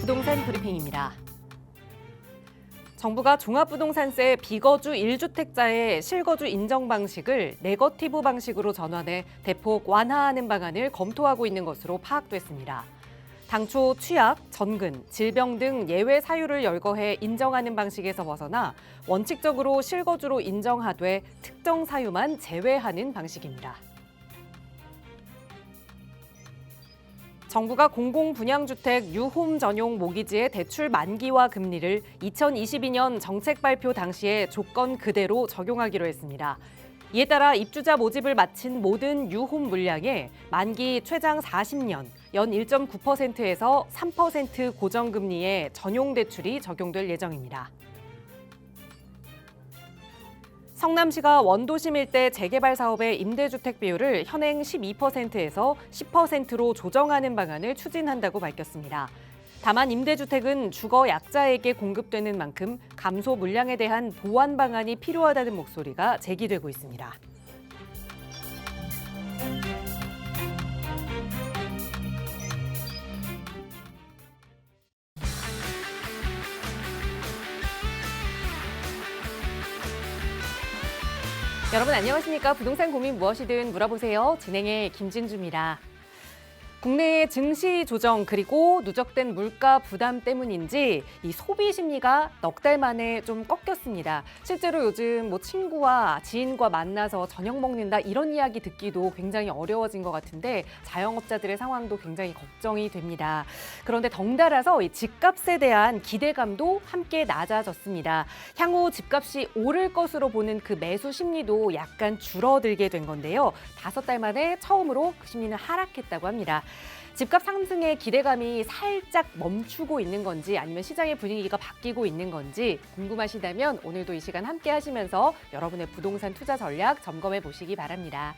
부동산 브리핑입니다. 정부가 종합부동산세 비거주 1주택자의 실거주 인정 방식을 네거티브 방식으로 전환해 대폭 완화하는 방안을 검토하고 있는 것으로 파악됐습니다. 당초 취약, 전근, 질병 등 예외 사유를 열거해 인정하는 방식에서 벗어나 원칙적으로 실거주로 인정하되 특정 사유만 제외하는 방식입니다. 정부가 공공분양주택 유홈 전용 모기지의 대출 만기와 금리를 2022년 정책 발표 당시에 조건 그대로 적용하기로 했습니다. 이에 따라 입주자 모집을 마친 모든 유홈 물량에 만기 최장 40년, 연 1.9%에서 3% 고정금리의 전용 대출이 적용될 예정입니다. 성남시가 원도심 일대 재개발 사업의 임대주택 비율을 현행 12%에서 10%로 조정하는 방안을 추진한다고 밝혔습니다. 다만 임대주택은 주거 약자에게 공급되는 만큼 감소 물량에 대한 보완 방안이 필요하다는 목소리가 제기되고 있습니다. 여러분 안녕하십니까? 부동산 고민 무엇이든 물어보세요. 진행의 김진주입니다. 국내의 증시 조정 그리고 누적된 물가 부담 때문인지 이 소비 심리가 넉 달 만에 좀 꺾였습니다. 실제로 요즘 뭐 친구와 지인과 만나서 저녁 먹는다 이런 이야기 듣기도 굉장히 어려워진 것 같은데 자영업자들의 상황도 굉장히 걱정이 됩니다. 그런데 덩달아서 이 집값에 대한 기대감도 함께 낮아졌습니다. 향후 집값이 오를 것으로 보는 그 매수 심리도 약간 줄어들게 된 건데요. 5달 만에 처음으로 그 심리는 하락했다고 합니다. 집값 상승의 기대감이 살짝 멈추고 있는 건지 아니면 시장의 분위기가 바뀌고 있는 건지 궁금하시다면 오늘도 이 시간 함께 하시면서 여러분의 부동산 투자 전략 점검해 보시기 바랍니다.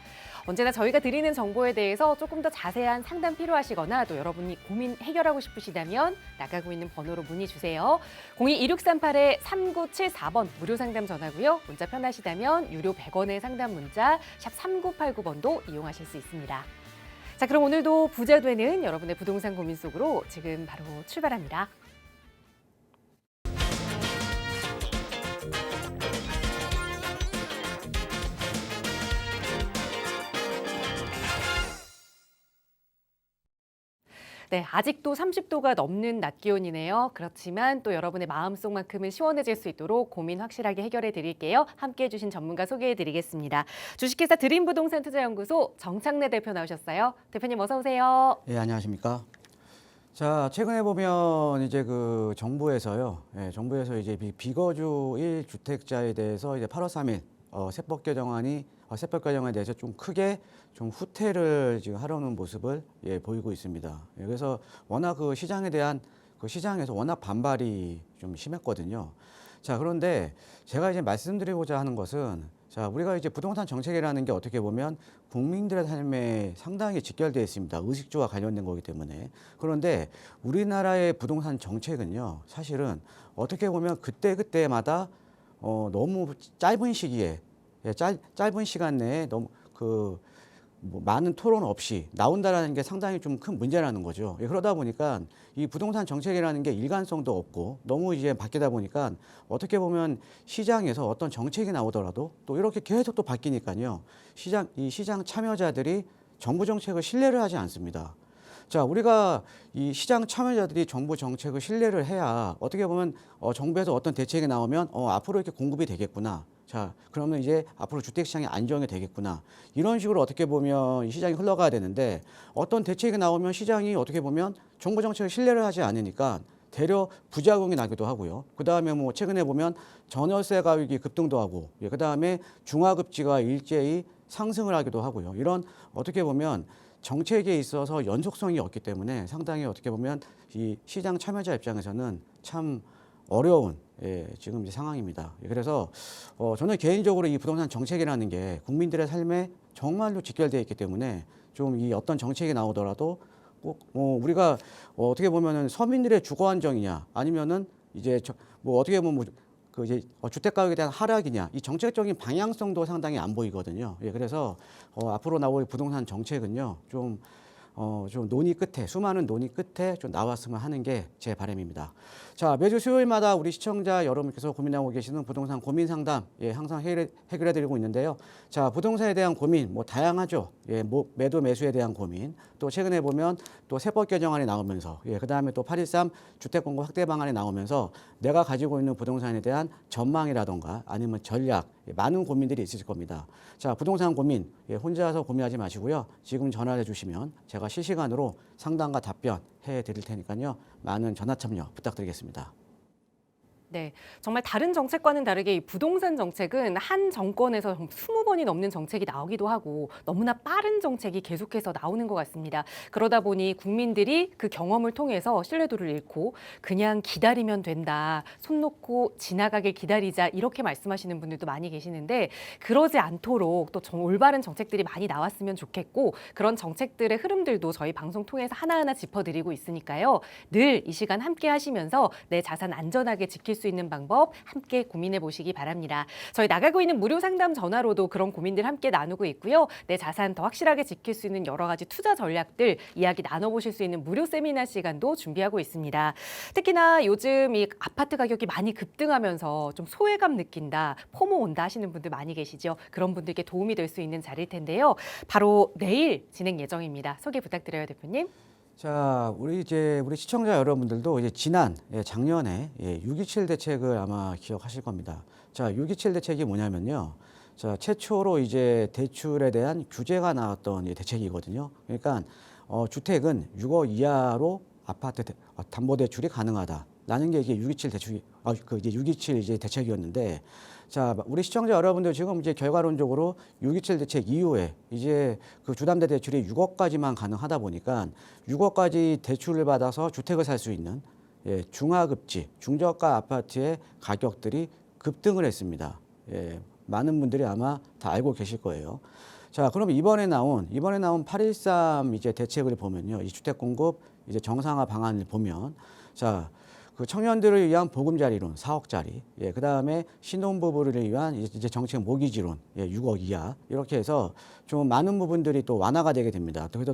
언제나 저희가 드리는 정보에 대해서 조금 더 자세한 상담 필요하시거나 또 여러분이 고민 해결하고 싶으시다면 나가고 있는 번호로 문의 주세요. 02-2638-3974번 무료 상담 전화고요. 문자 편하시다면 유료 100원의 상담 문자 샵 3989번도 이용하실 수 있습니다. 자, 그럼 오늘도 부자 되는 여러분의 부동산 고민 속으로 지금 바로 출발합니다. 네, 아직도 30도가 넘는 낮 기온이네요. 그렇지만 또 여러분의 마음속만큼은 시원해질 수 있도록 고민 확실하게 해결해 드릴게요. 함께해 주신 전문가 소개해 드리겠습니다. 주식회사 드림부동산투자연구소 정창래 대표 나오셨어요. 대표님 어서 오세요. 예, 안녕하십니까? 자, 최근에 보면 이제 그 정부에서요. 정부에서 이제 비거주 1주택자에 대해서 이제 8월 3일 세법 개정안에 대해서 좀 크게 좀 후퇴를 지금 하려는 모습을 보이고 있습니다. 그래서 워낙 그 시장에 대한 그 시장에서 워낙 반발이 좀 심했거든요. 자, 그런데 제가 이제 말씀드리고자 하는 것은 자, 우리가 이제 부동산 정책이라는 게 어떻게 보면 국민들의 삶에 상당히 직결되어 있습니다. 의식주와 관련된 거기 때문에. 그런데 우리나라의 부동산 정책은요, 사실은 어떻게 보면 그때그때마다 너무 짧은 시기에, 짧은 시간 내에 너무 뭐 많은 토론 없이 나온다라는 게 상당히 좀 큰 문제라는 거죠. 그러다 보니까 이 부동산 정책이라는 게 일관성도 없고 너무 이제 바뀌다 보니까 어떻게 보면 시장에서 어떤 정책이 나오더라도 또 이렇게 계속 또 바뀌니까요. 이 시장 참여자들이 정부 정책을 신뢰를 하지 않습니다. 자, 우리가 이 시장 참여자들이 정부 정책을 신뢰를 해야 어떻게 보면 정부에서 어떤 대책이 나오면 앞으로 이렇게 공급이 되겠구나. 자, 그러면 이제 앞으로 주택시장이 안정이 되겠구나. 이런 식으로 어떻게 보면 이 시장이 흘러가야 되는데 어떤 대책이 나오면 시장이 어떻게 보면 정부 정책을 신뢰를 하지 않으니까 대려 부작용이 나기도 하고요. 그다음에 뭐 최근에 보면 전월세 가격이 급등도 하고 그다음에 중화급지가 일제히 상승을 하기도 하고요. 이런 어떻게 보면 정책에 있어서 연속성이 없기 때문에 상당히 어떻게 보면 이 시장 참여자 입장에서는 참 어려운 지금 이제 상황입니다. 그래서 저는 개인적으로 이 부동산 정책이라는 게 국민들의 삶에 정말로 직결되어 있기 때문에 좀 이 어떤 정책이 나오더라도 꼭 우리가 어떻게 보면은 서민들의 주거 안정이냐 아니면은 이제 뭐 어떻게 보면 그 이제 주택 가격에 대한 하락이냐 이 정책적인 방향성도 상당히 안 보이거든요. 그래서 앞으로 나올 부동산 정책은요 좀 좀 논의 끝에, 수많은 논의 끝에 좀 나왔으면 하는 게 제 바람입니다. 자, 매주 수요일마다 우리 시청자 여러분께서 고민하고 계시는 부동산 고민 상담, 예, 항상 해결해 드리고 있는데요. 자, 부동산에 대한 고민, 뭐 다양하죠. 예, 매도 매수에 대한 고민, 또 최근에 보면 또 세법 개정안이 나오면서, 예, 그 다음에 또 8.13 주택공급 확대 방안이 나오면서 내가 가지고 있는 부동산에 대한 전망이라던가 아니면 전략, 예, 많은 고민들이 있으실 겁니다. 자, 부동산 고민, 예, 혼자서 고민하지 마시고요. 지금 전화해 주시면 제가 실시간으로 상담과 답변 해 드릴 테니까요. 많은 전화 참여 부탁드리겠습니다. 네, 정말 다른 정책과는 다르게 이 부동산 정책은 한 정권에서 20번이 넘는 정책이 나오기도 하고 너무나 빠른 정책이 계속해서 나오는 것 같습니다. 그러다 보니 국민들이 그 경험을 통해서 신뢰도를 잃고 그냥 기다리면 된다, 손 놓고 지나가길 기다리자 이렇게 말씀하시는 분들도 많이 계시는데 그러지 않도록 또 올바른 정책들이 많이 나왔으면 좋겠고 그런 정책들의 흐름들도 저희 방송 통해서 하나하나 짚어드리고 있으니까요. 늘 이 시간 함께 하시면서 내 자산 안전하게 지킬 수 있는 방법 함께 고민해 보시기 바랍니다. 저희 나가고 있는 무료 상담 전화로도 그런 고민들 함께 나누고 있고요. 내 자산 더 확실하게 지킬 수 있는 여러 가지 투자 전략들 이야기 나눠보실 수 있는 무료 세미나 시간도 준비하고 있습니다. 특히나 요즘 이 아파트 가격이 많이 급등하면서 좀 소외감 느낀다, 포모 온다 하시는 분들 많이 계시죠. 그런 분들께 도움이 될 수 있는 자리일 텐데요. 바로 내일 진행 예정입니다. 소개 부탁드려요, 대표님. 자, 우리 시청자 여러분들도 이제 작년에 6.27 대책을 아마 기억하실 겁니다. 자, 6.27 대책이 뭐냐면요. 자, 최초로 이제 대출에 대한 규제가 나왔던 대책이거든요. 그러니까 주택은 6억 이하로 아파트 담보대출이 가능하다라는 게 이게 6.27 대책이 이제 6.27 이제 대책이었는데. 자, 우리 시청자 여러분들 지금 이제 결과론적으로 6.27 대책 이후에 이제 그 주담대 대출이 6억까지만 가능하다 보니까 6억까지 대출을 받아서 주택을 살 수 있는 중하급지, 중저가 아파트의 가격들이 급등을 했습니다. 많은 분들이 아마 다 알고 계실 거예요. 자, 그럼 이번에 나온 8.13 이제 대책을 보면요. 이 주택 공급 이제 정상화 방안을 보면 자, 그 청년들을 위한 보금자리론 4억짜리, 예, 그 다음에 신혼부부를 위한 이제 정책 모기지론 6억 이하 이렇게 해서 좀 많은 부분들이 또 완화가 되게 됩니다. 그래서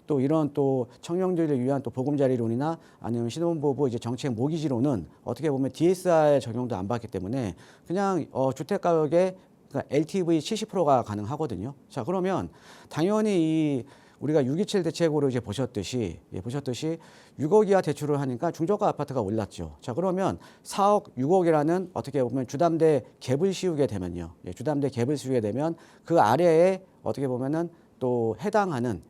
또 이런 또 청년들을 위한 또 보금자리론이나 아니면 신혼부부 이제 정책 모기지론은 어떻게 보면 DSR 적용도 안 받기 때문에 그냥 주택 가격의 그러니까 LTV 70%가 가능하거든요. 자, 그러면 당연히 우리가 6.27 대책으로 이제 보셨듯이 6억 이하 대출을 하니까 중저가 아파트가 올랐죠. 자, 그러면 4억, 6억이라는 어떻게 보면 주담대 갭을 씌우게 되면요. 주담대 갭을 씌우게 되면 그 아래에 어떻게 보면은 또 해당하는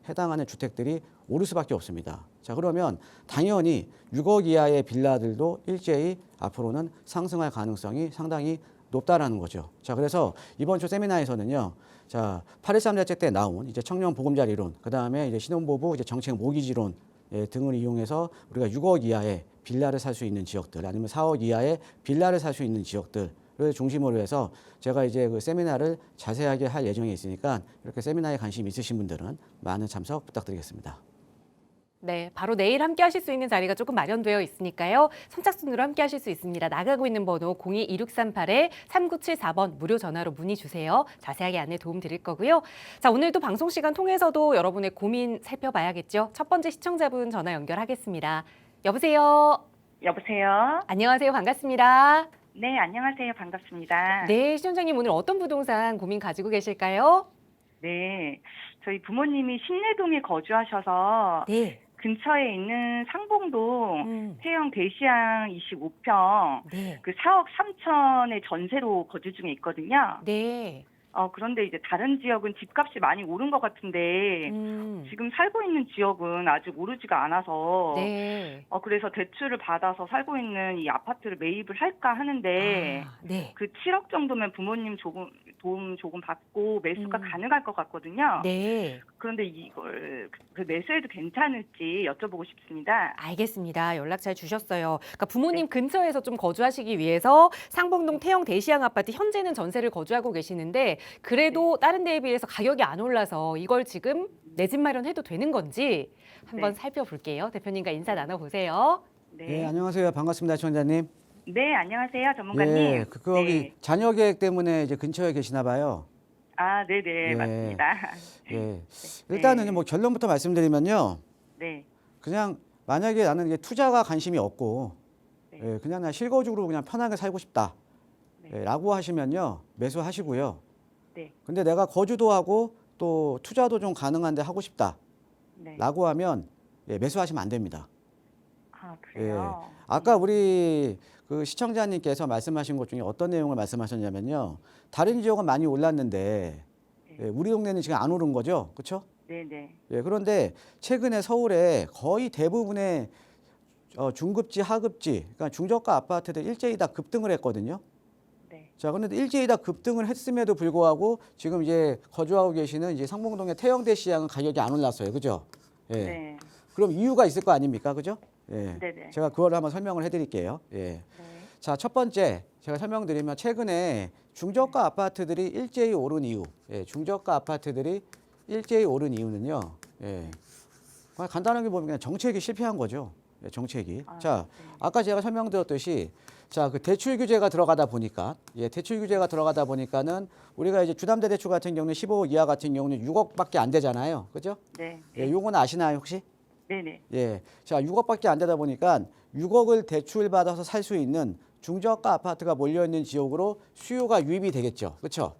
주택들이 오를 수밖에 없습니다. 자, 그러면 당연히 6억 이하의 빌라들도 일제히 앞으로는 상승할 가능성이 상당히 높다라는 거죠. 자, 그래서 이번 주 세미나에서는요. 자, 8.13 대책 때 나온 이제 청년 보금자리론, 그 다음에 이제 신혼부부 이제 정책 모기지론 등을 이용해서 우리가 6억 이하의 빌라를 살 수 있는 지역들, 아니면 4억 이하의 빌라를 살 수 있는 지역들을 중심으로 해서 제가 이제 그 세미나를 자세하게 할 예정에 있으니까 이렇게 세미나에 관심 있으신 분들은 많은 참석 부탁드리겠습니다. 네, 바로 내일 함께 하실 수 있는 자리가 조금 마련되어 있으니까요. 선착순으로 함께 하실 수 있습니다. 나가고 있는 번호 02-2638-3974번 무료 전화로 문의 주세요. 자세하게 안내 도움 드릴 거고요. 자, 오늘도 방송 시간 통해서도 여러분의 고민 살펴봐야겠죠. 첫 번째 시청자분 전화 연결하겠습니다. 여보세요? 여보세요? 안녕하세요. 반갑습니다. 네, 안녕하세요. 반갑습니다. 네, 시청자님 오늘 어떤 부동산 고민 가지고 계실까요? 네, 저희 부모님이 신내동에 거주하셔서 네. 근처에 있는 상봉동 태영 대시양 25평 네. 그 4억 3천의 전세로 거주 중에 있거든요. 네. 그런데 이제 다른 지역은 집값이 많이 오른 것 같은데 지금 살고 있는 지역은 아직 오르지가 않아서 네. 그래서 대출을 받아서 살고 있는 이 아파트를 매입을 할까 하는데 네. 그 7억 정도면 부모님 도움 조금 받고 매수가 가능할 것 같거든요. 네. 그런데 이걸 매수해도 괜찮을지 여쭤보고 싶습니다. 알겠습니다. 연락 잘 주셨어요. 그러니까 부모님 근처에서 좀 거주하시기 위해서 상봉동 태영 대시양 아파트 현재는 전세를 거주하고 계시는데 그래도 다른 데에 비해서 가격이 안 올라서 이걸 지금 내 집 마련해도 되는 건지 한번 살펴볼게요. 대표님과 인사 나눠보세요. 네, 안녕하세요. 반갑습니다, 시청자님. 네, 안녕하세요, 전문가님. 거기 자녀 계획 때문에 이제 근처에 계시나 봐요. 아, 네네, 예. 맞습니다. 예. 일단은 뭐 결론부터 말씀드리면요. 네, 그냥 만약에 나는 이게 투자가 관심이 없고 네. 예, 그냥 나 실거주로 그냥 편하게 살고 싶다. 네. 예, 라고 하시면요. 매수하시고요. 네, 근데 내가 거주도 하고 또 투자도 좀 가능한데 하고 싶다. 네. 라고 하면 예, 매수하시면 안 됩니다. 아, 그래요? 아까 우리 그 시청자님께서 말씀하신 것 중에 어떤 내용을 말씀하셨냐면요. 다른 지역은 많이 올랐는데 예, 우리 동네는 지금 안 오른 거죠. 그렇죠? 네네. 예, 그런데 최근에 서울에 거의 대부분의 중급지, 하급지, 그러니까 중저가 아파트들 일제히 다 급등을 했거든요. 네. 자, 그런데 일제히 다 급등을 했음에도 불구하고 지금 이제 거주하고 계시는 이제 상봉동의 태영대 시장은 가격이 안 올랐어요. 그죠? 예. 네. 그럼 이유가 있을 거 아닙니까? 그죠? 예. 네네. 제가 그거를 한번 설명을 해드릴게요. 예. 네. 자, 첫 번째 제가 설명드리면 최근에 중저가 아파트들이 일제히 오른 이유, 예, 중저가 아파트들이 일제히 오른 이유는요. 예, 그냥 간단하게 보면 그냥 정책이 실패한 거죠. 예, 정책이. 아, 자, 네. 아까 제가 설명드렸듯이 자, 그 대출 규제가 들어가다 보니까 예, 대출 규제가 들어가다 보니까는 우리가 이제 주담대 대출 같은 경우는 15억 이하 같은 경우는 6억밖에 안 되잖아요. 그죠? 네. 예, 요건 아시나요, 혹시? 네네. 예. 자, 6억밖에 안 되다 보니까 6억을 대출 받아서 살 수 있는 중저가 아파트가 몰려 있는 지역으로 수요가 유입이 되겠죠. 그렇죠?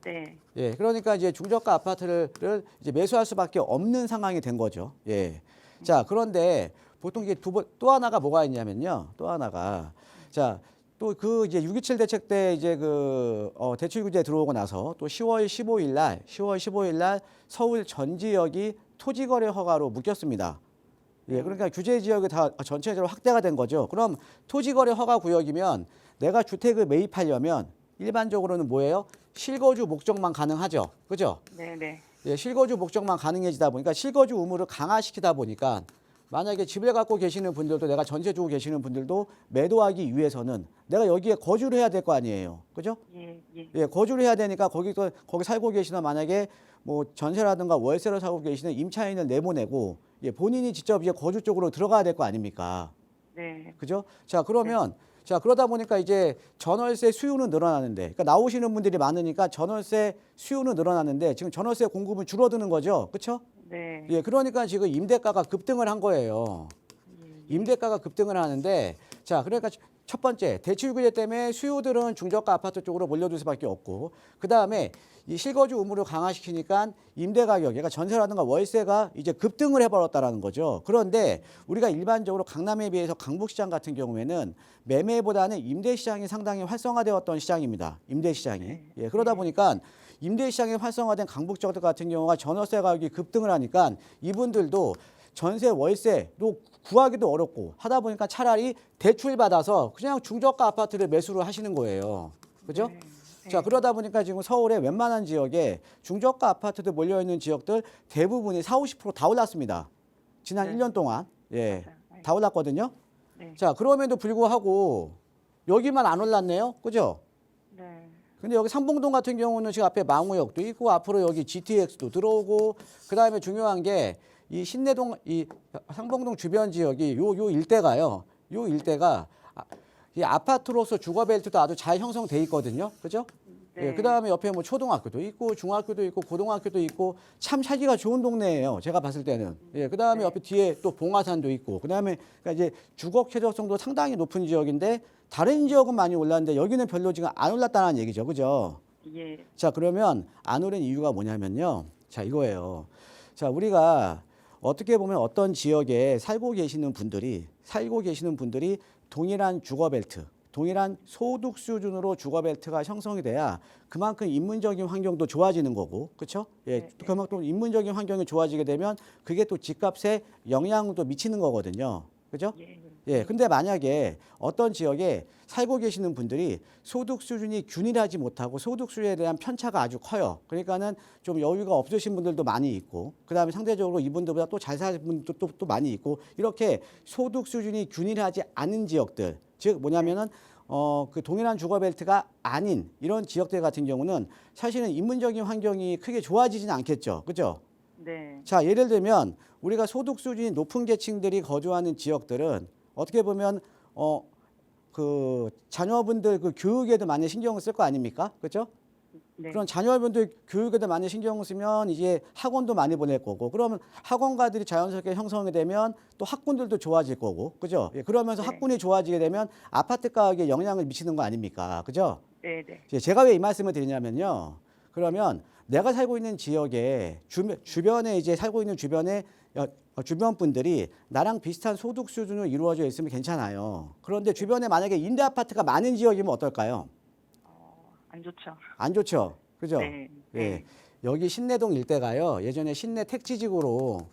네. 예. 그러니까 이제 중저가 아파트를 이제 매수할 수밖에 없는 상황이 된 거죠. 예. 자, 그런데 보통 이게 또 하나가 뭐가 있냐면요. 또 하나가 자, 또 그 이제 6.27 대책 때 이제 그 대출 규제 들어오고 나서 또 10월 15일 날 서울 전 지역이 토지 거래 허가로 묶였습니다. 예, 그러니까 규제 지역이 다 전체적으로 확대가 된 거죠. 그럼 토지거래 허가 구역이면 내가 주택을 매입하려면 일반적으로는 뭐예요? 실거주 목적만 가능하죠. 그죠? 네네. 예, 실거주 목적만 가능해지다 보니까 실거주 의무를 강화시키다 보니까 만약에 집을 갖고 계시는 분들도 내가 전세 주고 계시는 분들도 매도하기 위해서는 내가 여기에 거주를 해야 될 거 아니에요. 그죠? 예, 예. 예, 거주를 해야 되니까 거기 살고 계시는 만약에 뭐 전세라든가 월세로 살고 계시는 임차인을 내보내고 예, 본인이 직접 이제 거주 쪽으로 들어가야 될 거 아닙니까? 네. 그죠? 자, 그러면 자, 그러다 보니까 이제 전월세 수요는 늘어나는데 그러니까 나오시는 분들이 많으니까 전월세 수요는 늘어나는데 지금 전월세 공급은 줄어드는 거죠. 그렇죠? 네. 예, 그러니까 지금 임대가가 급등을 한 거예요. 임대가가 급등을 하는데 자, 그러니까 첫 번째 대출 규제 때문에 수요들은 중저가 아파트 쪽으로 몰려들 수밖에 없고 그다음에 이 실거주 의무를 강화시키니까 임대 가격, 그러니까 전세라든가 월세가 이제 급등을 해버렸다라는 거죠. 그런데 우리가 일반적으로 강남에 비해서 강북시장 같은 경우에는 매매보다는 임대 시장이 상당히 활성화되었던 시장입니다. 임대 시장이. 예, 그러다 보니까 임대 시장이 활성화된 강북 지역 같은 경우가 전월세 가격이 급등을 하니까 이분들도 전세 월세도 구하기도 어렵고 하다 보니까 차라리 대출 받아서 그냥 중저가 아파트를 매수를 하시는 거예요. 그죠? 네. 자, 그러다 보니까 지금 서울의 웬만한 지역에 중저가 아파트들 몰려 있는 지역들 대부분이 40~50%다 올랐습니다. 지난 네. 1년 동안. 예. 맞아요. 다 올랐거든요. 네. 자, 그럼에도 불구하고 여기만 안 올랐네요. 그죠? 네. 근데 여기 상봉동 같은 경우는 지금 앞에 망우역도 있고 앞으로 여기 GTX도 들어오고 그다음에 중요한 게 이 신내동 이 상봉동 주변 지역이 요 일대가요. 요 일대가 이 아파트로서 주거벨트도 아주 잘 형성돼 있거든요. 그죠? 네. 예, 그다음에 옆에 뭐 초등학교도 있고 중학교도 있고 고등학교도 있고 참 살기가 좋은 동네예요. 제가 봤을 때는. 예, 그다음에 옆에 뒤에 또 봉화산도 있고 그다음에 그러니까 이제 주거 쾌적성도 상당히 높은 지역인데 다른 지역은 많이 올랐는데 여기는 별로 지금 안 올랐다는 얘기죠. 그죠? 예. 자, 그러면 안 오른 이유가 뭐냐면요. 자, 이거예요. 자, 우리가 어떻게 보면 어떤 지역에 살고 계시는 분들이 동일한 주거벨트, 동일한 소득 수준으로 주거벨트가 형성이 돼야 그만큼 인문적인 환경도 좋아지는 거고, 그렇죠? 예, 네. 그만큼 인문적인 환경이 좋아지게 되면 그게 또 집값에 영향도 미치는 거거든요, 그렇죠? 예. 예, 근데 만약에 어떤 지역에 살고 계시는 분들이 소득 수준이 균일하지 못하고 소득 수준에 대한 편차가 아주 커요. 그러니까는 좀 여유가 없으신 분들도 많이 있고, 그 다음에 상대적으로 이분들보다 또 잘 사는 분들도 또 많이 있고, 이렇게 소득 수준이 균일하지 않은 지역들, 즉 뭐냐면은 그 동일한 주거벨트가 아닌 이런 지역들 같은 경우는 사실은 인문적인 환경이 크게 좋아지지는 않겠죠, 그죠? 네. 자, 예를 들면 우리가 소득 수준이 높은 계층들이 거주하는 지역들은 어떻게 보면 그 자녀분들 그 교육에도 많이 신경을 쓸 거 아닙니까? 그렇죠? 네. 그런 자녀분들 교육에도 많이 신경 쓰면 이제 학원도 많이 보낼 거고 그러면 학원가들이 자연스럽게 형성이 되면 또 학군들도 좋아질 거고 그죠? 예, 그러면서 네. 학군이 좋아지게 되면 아파트 가격에 영향을 미치는 거 아닙니까? 그죠? 네, 네. 제가 왜 이 말씀을 드리냐면요. 그러면 내가 살고 있는 지역에 주변에 이제 살고 있는 주변에 주변 분들이 나랑 비슷한 소득 수준으로 이루어져 있으면 괜찮아요. 그런데 주변에 만약에 임대 아파트가 많은 지역이면 어떨까요? 안 좋죠. 안 좋죠. 그죠? 네. 예. 네. 여기 신내동 일대가요. 예전에 신내 택지지구로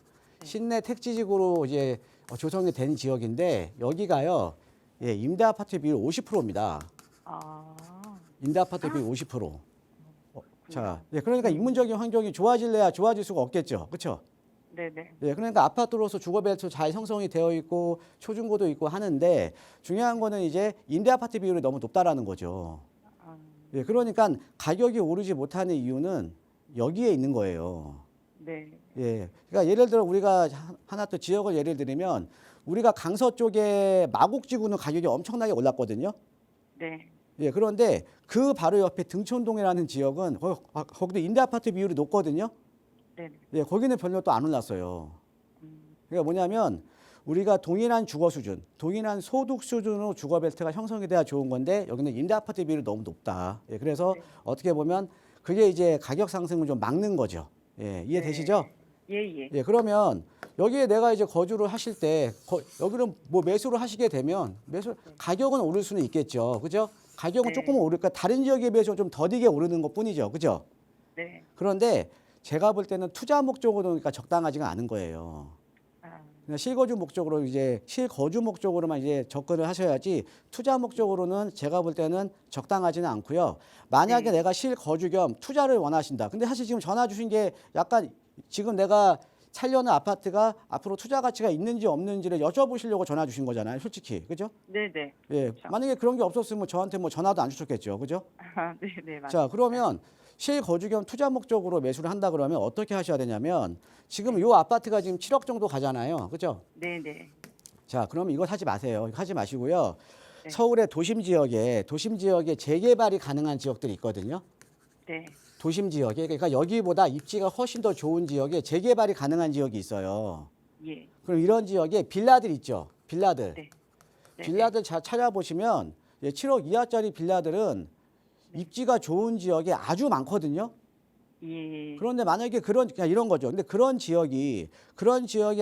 이제 조성이 된 지역인데 여기가요. 예, 임대 아파트 비율 50%입니다. 아, 임대 아파트 비율 50%. 자, 예, 그러니까 인문적인 환경이 좋아질래야 좋아질 수가 없겠죠. 그렇죠? 네, 네. 예, 그러니까 아파트로서 주거벨트 잘 형성이 되어 있고 초중고도 있고 하는데 중요한 거는 이제 임대 아파트 비율이 너무 높다라는 거죠. 아, 예, 그러니까 가격이 오르지 못하는 이유는 여기에 있는 거예요. 네. 예, 그러니까 예를 들어 우리가 하나 또 지역을 예를 들면 우리가 강서 쪽에 마곡지구는 가격이 엄청나게 올랐거든요. 네. 예, 그런데 그 바로 옆에 등촌동이라는 지역은 거기도 임대 아파트 비율이 높거든요. 네. 예, 거기는 별로 또 안 올랐어요. 그러니까 뭐냐면 우리가 동일한 주거 수준, 동일한 소득 수준으로 주거 벨트가 형성이 돼야 좋은 건데 여기는 임대 아파트 비율이 너무 높다. 예, 그래서 네. 어떻게 보면 그게 이제 가격 상승을 좀 막는 거죠. 예, 이해되시죠? 예, 예. 예, 그러면 여기에 내가 이제 거주를 하실 때 여기는 뭐 매수를 하시게 되면 가격은 오를 수는 있겠죠. 그죠? 가격은 네. 조금은 오를까 다른 지역에 비해서 좀 더디게 오르는 것뿐이죠. 그죠? 네. 그런데 제가 볼 때는 투자 목적으로 그러니까 적당하지가 않은 거예요. 아, 그냥 실거주 목적으로 이제 실거주 목적으로만 이제 접근을 하셔야지 투자 목적으로는 제가 볼 때는 적당하지는 않고요. 만약에 네. 내가 실거주 겸 투자를 원하신다. 근데 사실 지금 전화 주신 게 약간 지금 내가 살려는 아파트가 앞으로 투자 가치가 있는지 없는지를 여쭤보시려고 전화 주신 거잖아요. 솔직히. 그죠? 네, 네. 예. 그렇죠. 만약에 그런 게 없었으면 저한테 뭐 전화도 안 주셨겠죠. 그죠? 아, 네, 네, 맞아요. 자, 그러면 실거주 겸 투자 목적으로 매수를 한다 그러면 어떻게 하셔야 되냐면 지금 요 아파트가 지금 7억 정도 가잖아요. 그죠? 네, 네. 자, 그러면 이거 사지 마세요. 이거 하지 마시고요. 네. 서울의 도심 지역에 재개발이 가능한 지역들이 있거든요. 네. 도심 지역에 그러니까 여기보다 입지가 훨씬 더 좋은 지역에 재개발이 가능한 지역이 있어요. 예. 그럼 이런 지역에 빌라들 있죠. 빌라들. 네. 네. 빌라들 잘 찾아보시면 7억 이하짜리 빌라들은 입지가 좋은 지역에 아주 많거든요. 예. 그런데 만약에 그냥 이런 거죠. 근데 그런 지역이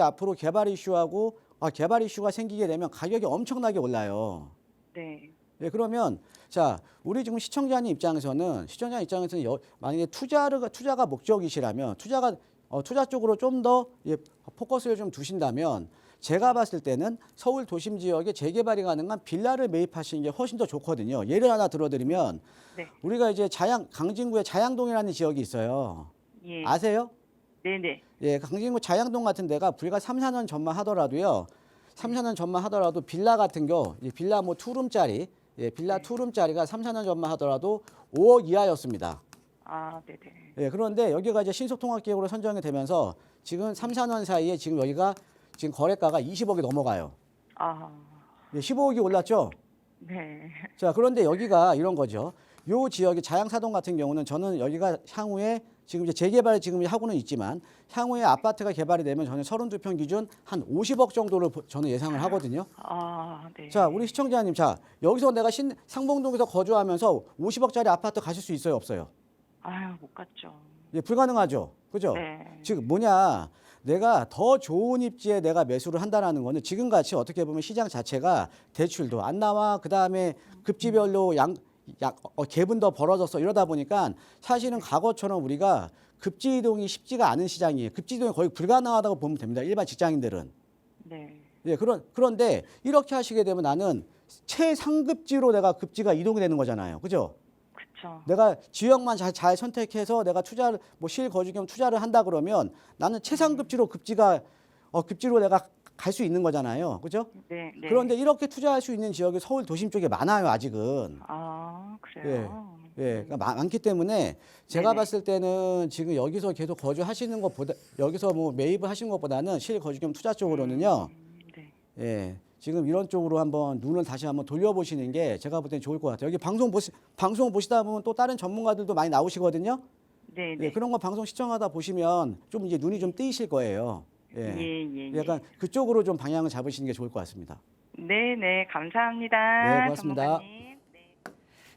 앞으로 개발 이슈가 생기게 되면 가격이 엄청나게 올라요. 네. 예, 그러면 자, 우리 지금 시청자님 입장에서는 만약에 투자가 목적이시라면 투자 쪽으로 좀 더 포커스를 좀 두신다면 제가 봤을 때는 서울 도심 지역에 재개발이 가능한 빌라를 매입하시는 게 훨씬 더 좋거든요. 예를 하나 들어드리면 네. 우리가 이제 강진구에 자양동이라는 지역이 있어요. 예. 아세요? 네, 네. 예, 강진구 자양동 같은 데가 불과 3, 4년 전만 하더라도요. 3, 4년 전만 하더라도 빌라 같은 빌라 뭐 투룸짜리, 빌라 투룸짜리가 3, 4년 전만 하더라도 5억 이하였습니다. 아, 네, 네. 예, 그런데 여기가 이제 신속통합기획으로 선정이 되면서 지금 3, 4년 사이에 지금 여기가 지금 거래가가 20억이 넘어가요. 아, 예, 15억이 올랐죠? 네. 자, 그런데 여기가 이런 거죠. 요 지역의 자양사동 같은 경우는 저는 여기가 향후에 지금 이제 재개발 지금 하고는 있지만 향후에 아파트가 개발이 되면 저는 32평 기준 한 50억 정도를 저는 예상을 하거든요. 아, 네. 자, 우리 시청자님, 자, 여기서 내가 상봉동에서 거주하면서 50억짜리 아파트 가실 수 있어요, 없어요? 아유, 못 갔죠. 예, 불가능하죠. 그죠? 네. 즉 뭐냐? 내가 더 좋은 입지에 내가 매수를 한다라는 거는 지금 같이 어떻게 보면 시장 자체가 대출도 안 나와. 그다음에 급지별로 갭은 더 벌어졌어. 이러다 보니까 사실은 과거처럼 우리가 급지 이동이 쉽지가 않은 시장이에요. 급지 이동이 거의 불가능하다고 보면 됩니다. 일반 직장인들은. 네. 예, 그런데 이렇게 하시게 되면 나는 최상급지로 내가 급지가 이동이 되는 거잖아요. 그죠? 그쵸. 내가 지역만 잘 선택해서 내가 투자를 뭐 실거주 겸 투자를 한다 그러면 나는 최상급지로 급지로 내가 갈 수 있는 거잖아요. 그죠? 네, 네. 그런데 이렇게 투자할 수 있는 지역이 서울 도심 쪽에 많아요, 아직은. 아, 그래요? 예, 그러니까 많기 때문에 제가 네네. 봤을 때는 지금 여기서 계속 거주하시는 것보다 여기서 뭐 매입을 하시는 것보다는 실거주 겸 투자 쪽으로는요. 네. 예. 지금 이런 쪽으로 한번 눈을 다시 한번 돌려보시는 게 제가 볼 땐 좋을 것 같아요. 여기 방송 보시다 보면 또 다른 전문가들도 많이 나오시거든요. 네, 예, 네. 그런 거 방송 시청하다 보시면 좀 이제 눈이 좀 뜨이실 거예요. 예. 예. 약간 그쪽으로 좀 방향을 잡으시는 게 좋을 것 같습니다. 네, 네. 감사합니다. 네, 고맙습니다. 전문가님. 네.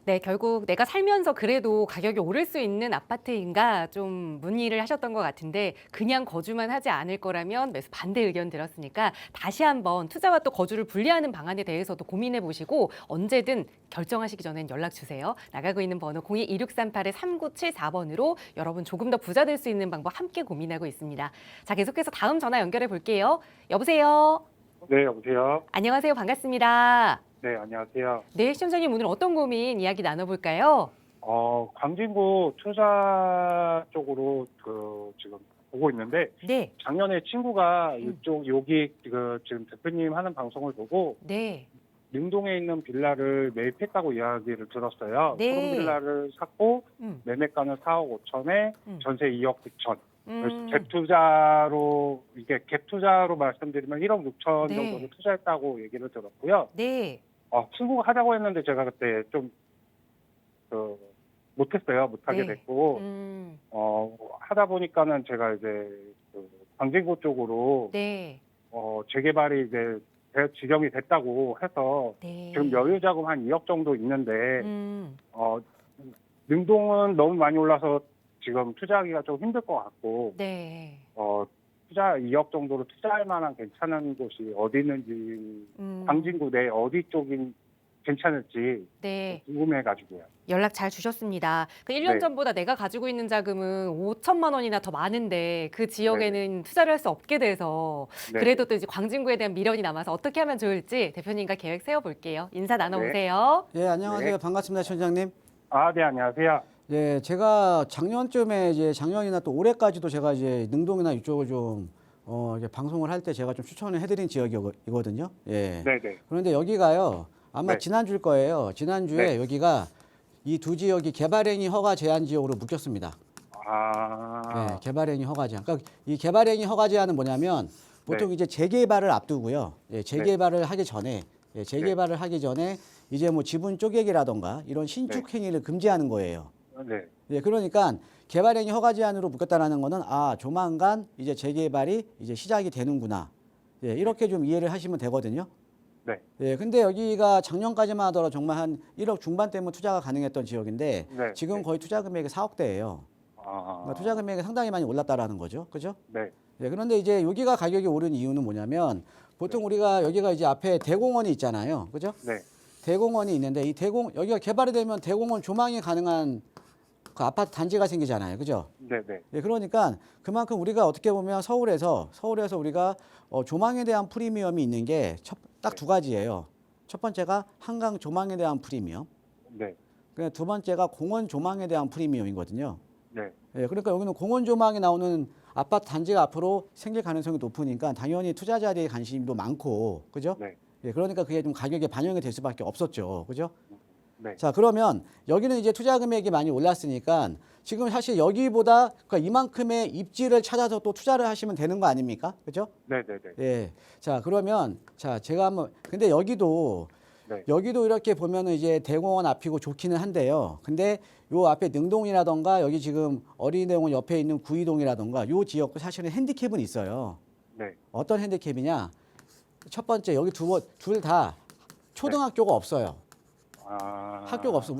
네, 결국 내가 살면서 그래도 가격이 오를 수 있는 아파트인가 좀 문의를 하셨던 것 같은데 그냥 거주만 하지 않을 거라면 매수 반대 의견 들었으니까 다시 한번 투자와 또 거주를 분리하는 방안에 대해서도 고민해 보시고 언제든 결정하시기 전엔 연락 주세요. 나가고 있는 번호 02-2638-3974번으로 여러분 조금 더 부자 될 수 있는 방법 함께 고민하고 있습니다. 자, 계속해서 다음 전화 연결해 볼게요. 여보세요. 네, 여보세요. 안녕하세요. 반갑습니다. 네, 안녕하세요. 네, 시청자님 오늘 어떤 고민 이야기 나눠볼까요? 광진구 투자 쪽으로 지금 보고 있는데 네, 작년에 친구가 여기 지금 대표님 하는 방송을 보고 네, 능동에 있는 빌라를 매입했다고 이야기를 들었어요. 네. 푸른 빌라를 샀고 매매가는 4억 5천에 음. 전세 2억 9천. 음. 갭 투자로 말씀드리면 1억 6천 네. 정도를 투자했다고 얘기를 들었고요. 네, 친구가 하자고 했는데 제가 그때 좀 못했어요. 못하게 네. 됐고 하다 보니까는 제가 이제 광진구 쪽으로 네, 재개발이 이제 지정이 됐다고 해서 네. 지금 여유 자금 한 2억 정도 있는데 음. 능동은 너무 많이 올라서 지금 투자하기가 좀 힘들 것 같고 네. 투자 2억 정도로 투자할 만한 괜찮은 곳이 어디 있는지 광진구 내 어디 쪽인 괜찮을지 네. 궁금해가지고요. 연락 잘 주셨습니다. 그 1년 네. 전보다 내가 가지고 있는 자금은 5천만 원이나 더 많은데 그 지역에는 투자를 할 수 없게 돼서 네. 그래도 또 이제 광진구에 대한 미련이 남아서 어떻게 하면 좋을지 대표님과 계획 세워볼게요. 인사 나눠보세요. 예, 안녕하세요. 네. 반갑습니다, 시청자님. 네, 안녕하세요. 예, 제가 작년쯤에 이제 작년이나 또 올해까지도 제가 이제 능동이나 이쪽을 좀 이제 방송을 할 때 제가 좀 추천을 해드린 지역이거든요. 예. 네네. 그런데 여기가요, 아마 네. 지난주일 거예요. 지난주에 네. 여기가 이 두 지역이 개발행위 허가 제한 지역으로 묶였습니다. 예, 개발행위 허가 제한. 그러니까 이 개발행위 허가 제한은 뭐냐면 보통 네. 이제 재개발을 앞두고요. 예, 재개발을 하기 전에 재개발을 하기 전에 이제 뭐 지분 쪼개기라던가 이런 신축 행위를 금지하는 거예요. 네. 예, 그러니까 개발행위 허가 제한으로 묶였다라는 거는 조만간 이제 재개발이 이제 시작이 되는구나. 예, 이렇게 좀 이해를 하시면 되거든요. 네. 예, 근데 여기가 작년까지만 하더라도 정말 한 1억 중반대면 투자가 가능했던 지역인데 네. 지금 네. 거의 투자 금액이 4억대예요. 그러니까 투자 금액이 상당히 많이 올랐다라는 거죠. 그죠? 네. 예, 그런데 이제 여기가 가격이 오른 이유는 뭐냐면 보통 우리가 여기가 이제 앞에 대공원이 있잖아요. 그죠? 네. 대공원이 있는데 이 여기가 개발이 되면 대공원 조망이 가능한 그 아파트 단지가 생기잖아요. 그죠? 네. 네. 예, 그러니까 그만큼 우리가 어떻게 보면 서울에서 우리가 조망에 대한 프리미엄이 있는 게 딱 두 가지예요. 첫 번째가 한강 조망에 대한 프리미엄. 네. 두 번째가 공원 조망에 대한 프리미엄이거든요. 네. 예, 그러니까 여기는 공원 조망이 나오는 아파트 단지가 앞으로 생길 가능성이 높으니까 당연히 투자자들의 관심도 많고, 그죠? 네. 예, 그러니까 그게 좀 가격에 반영이 될 수밖에 없었죠. 그죠? 네. 자, 그러면 여기는 이제 투자 금액이 많이 올랐으니까 지금 사실 여기보다 그러니까 이만큼의 입지를 찾아서 또 투자를 하시면 되는 거 아닙니까? 그죠? 네. 네. 네. 예. 자, 그러면 제가 한번 근데 여기도 네. 이렇게 보면은 이제 대공원 앞이고 좋기는 한데요. 근데 요 앞에 능동이라던가 여기 지금 어린이대공원 옆에 있는 구이동이라던가 요 지역도 사실은 핸디캡은 있어요. 네. 어떤 핸디캡이냐? 첫 번째 여기 둘 다 초등학교가 없어요. 학교가 없어.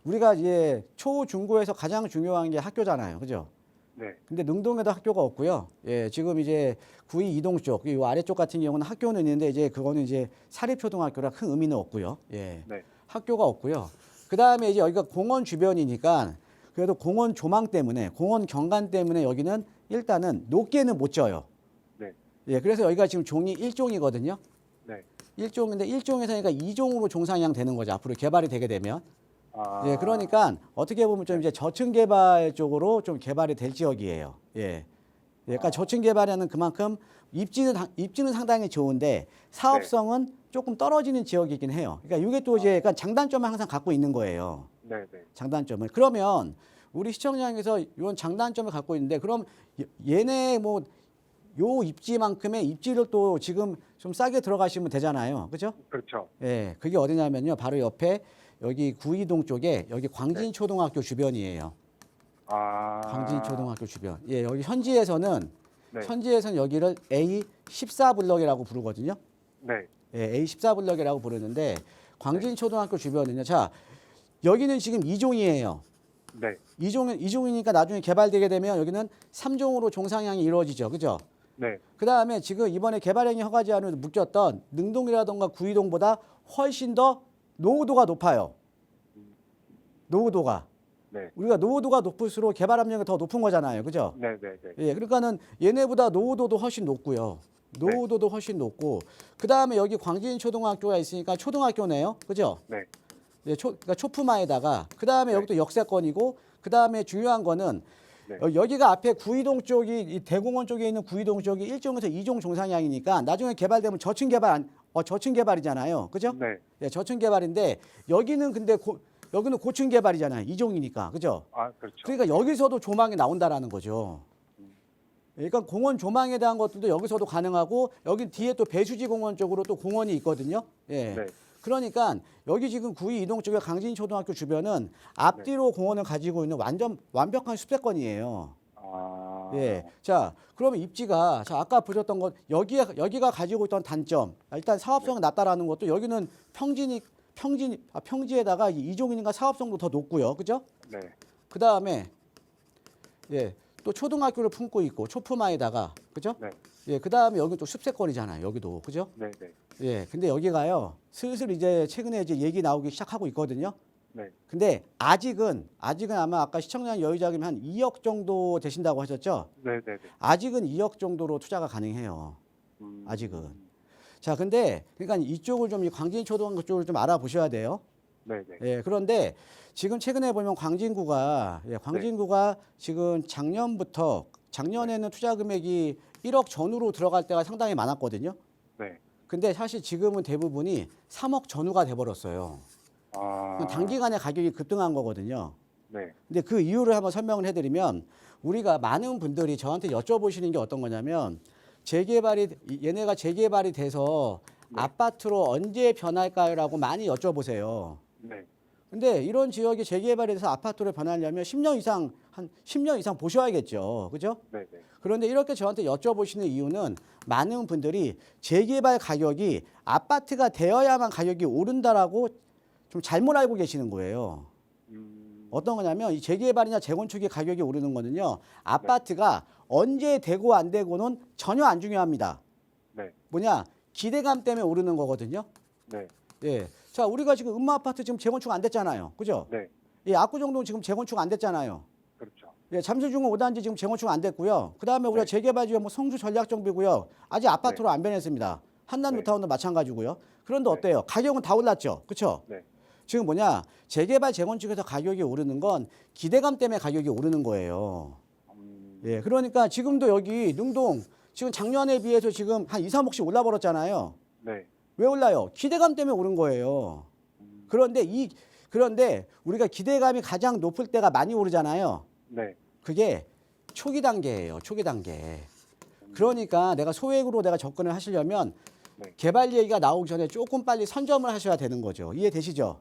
우리가 이제 초, 중고에서 가장 중요한 게 학교잖아요. 그죠? 네. 근데 능동에도 학교가 없고요. 예, 지금 이제 구이 이동 쪽, 이 아래쪽 같은 경우는 학교는 있는데 이제 그거는 이제 사립초등학교라 큰 의미는 없고요. 예. 네. 학교가 없고요. 그다음에 이제 여기가 공원 주변이니까 그래도 공원 조망 때문에 공원 경관 때문에 여기는 일단은 높게는 못 져요. 네. 예, 그래서 여기가 지금 종이 1종이거든요. 네. 1종인데 1종에서 그러니까 2종으로 종상향 되는 거죠. 앞으로 개발이 되게 되면. 예, 그러니까 어떻게 보면 좀 이제 저층 개발 쪽으로 좀 개발이 될 지역이에요. 예. 그러니까 저층 개발에는 그만큼 입지는 상당히 좋은데 사업성은 조금 떨어지는 지역이긴 해요. 그러니까 이게 또 이제 약간 장단점을 항상 갖고 있는 거예요. 네. 네. 장단점을. 그러면 우리 시청자에서 이런 장단점을 갖고 있는데 그럼 얘네 뭐 요 입지만큼의 입지를 또 지금 좀 싸게 들어가시면 되잖아요. 그죠? 그렇죠. 예, 그게 어디냐면요. 바로 옆에 여기 구이동 쪽에 여기 광진초등학교 주변이에요. 아. 광진초등학교 주변. 예, 여기 현지에서는 네. 현지에서는 여기를 A14블럭이라고 부르거든요. 네. 예, A14블럭이라고 부르는데 광진초등학교 주변은요. 자, 여기는 지금 2종이에요. 네. 2종이니까 나중에 개발되게 되면 여기는 3종으로 종상향이 이루어지죠. 그죠? 네. 그다음에 지금 이번에 개발행위 허가제한으로 묶였던 능동이라던가 구이동보다 훨씬 더 노후도가 높아요. 노후도가. 네. 우리가 노후도가 높을수록 개발 압력이 더 높은 거잖아요. 그죠? 네. 네. 네. 예, 그러니까는 얘네보다 노후도도 훨씬 높고요. 노후도도 훨씬 높고. 그다음에 여기 광진초등학교가 있으니까 초등학교네요. 그죠? 네. 예, 그러니까 초품화에다가 그다음에 네. 여기도 역세권이고 그다음에 중요한 거는 네. 여기가 앞에 구이동 쪽이 이 대공원 쪽에 있는 구이동 쪽이 1종에서 2종 종상향이니까 나중에 개발되면 저층 개발 저층 개발이잖아요. 그죠? 네. 예, 저층 개발인데 여기는 근데 여기는 고층 개발이잖아요. 2종이니까. 그죠? 아, 그렇죠. 그러니까 여기서도 조망이 나온다라는 거죠. 그러니까 공원 조망에 대한 것들도 여기서도 가능하고 여기 뒤에 또 배수지 공원 쪽으로 또 공원이 있거든요. 예. 네. 그러니까 여기 지금 구이 이동 쪽에 강진초등학교 주변은 앞뒤로 공원을 가지고 있는 완전 완벽한 숲세권이에요. 아. 예. 자, 그러면 입지가 자 아까 보셨던 것 여기가 가지고 있던 단점 일단 사업성이 낮다라는 것도 여기는 평지에다가 이종이니까 사업성도 더 높고요. 그죠? 네. 그 다음에 예. 또 초등학교를 품고 있고 초품화에다가 그죠? 네. 예, 그 다음에 여기 또 숲세권이잖아요. 여기도 그죠? 네. 네. 예, 근데 여기가요 슬슬 이제 최근에 이제 얘기 나오기 시작하고 있거든요. 네. 근데 아직은 아마 아까 시청자 여유자금이 한 2억 정도 되신다고 하셨죠? 네. 네. 네. 아직은 2억 정도로 투자가 가능해요. 아직은. 자, 근데 그러니까 이쪽을 좀 이 광진초등학교 쪽을 좀 알아보셔야 돼요. 네. 네. 예, 그런데 지금 최근에 보면 광진구가 지금 작년에는 투자 금액이 1억 전후로 들어갈 때가 상당히 많았거든요. 네. 근데 사실 지금은 대부분이 3억 전후가 돼버렸어요. 아. 단기간에 가격이 급등한 거거든요. 네. 근데 그 이유를 한번 설명을 해드리면 우리가 많은 분들이 저한테 여쭤보시는 게 어떤 거냐면 얘네가 재개발이 돼서 네. 아파트로 언제 변할까요라고 많이 여쭤보세요. 네. 근데 이런 지역이 재개발이 돼서 아파트로 변하려면 10년 이상 보셔야겠죠. 그죠? 네. 네. 그런데 이렇게 저한테 여쭤보시는 이유는 많은 분들이 재개발 가격이 아파트가 되어야만 가격이 오른다라고 좀 잘못 알고 계시는 거예요. 어떤 거냐면 이 재개발이나 재건축의 가격이 오르는 거는요. 아파트가 언제 되고 안 되고는 전혀 안 중요합니다. 네. 뭐냐? 기대감 때문에 오르는 거거든요. 네. 예. 자, 우리가 지금 음마 아파트 지금 재건축 안 됐잖아요. 그죠? 네. 예, 압구정동 지금 재건축 안 됐잖아요. 그렇죠. 예, 잠실중흥 5단지 지금 재건축 안 됐고요. 그다음에 우리가 네. 재개발 지역 성주 전략정비구역 아직 아파트로 안 변했습니다. 한남 네. 뉴타운도 마찬가지고요. 그런데 네. 어때요? 가격은 다 올랐죠. 그렇죠? 네. 지금 뭐냐? 재개발 재건축에서 가격이 오르는 건 기대감 때문에 가격이 오르는 거예요. 예, 그러니까 지금도 여기 능동 지금 작년에 비해서 지금 한 2, 3억씩 올라 버렸잖아요. 네. 왜 올라요? 기대감 때문에 오른 거예요. 그런데 우리가 기대감이 가장 높을 때가 많이 오르잖아요. 네. 그게 초기 단계예요. 초기 단계. 그러니까 내가 소액으로 내가 접근을 하시려면 네. 개발 얘기가 나오기 전에 조금 빨리 선점을 하셔야 되는 거죠. 이해되시죠?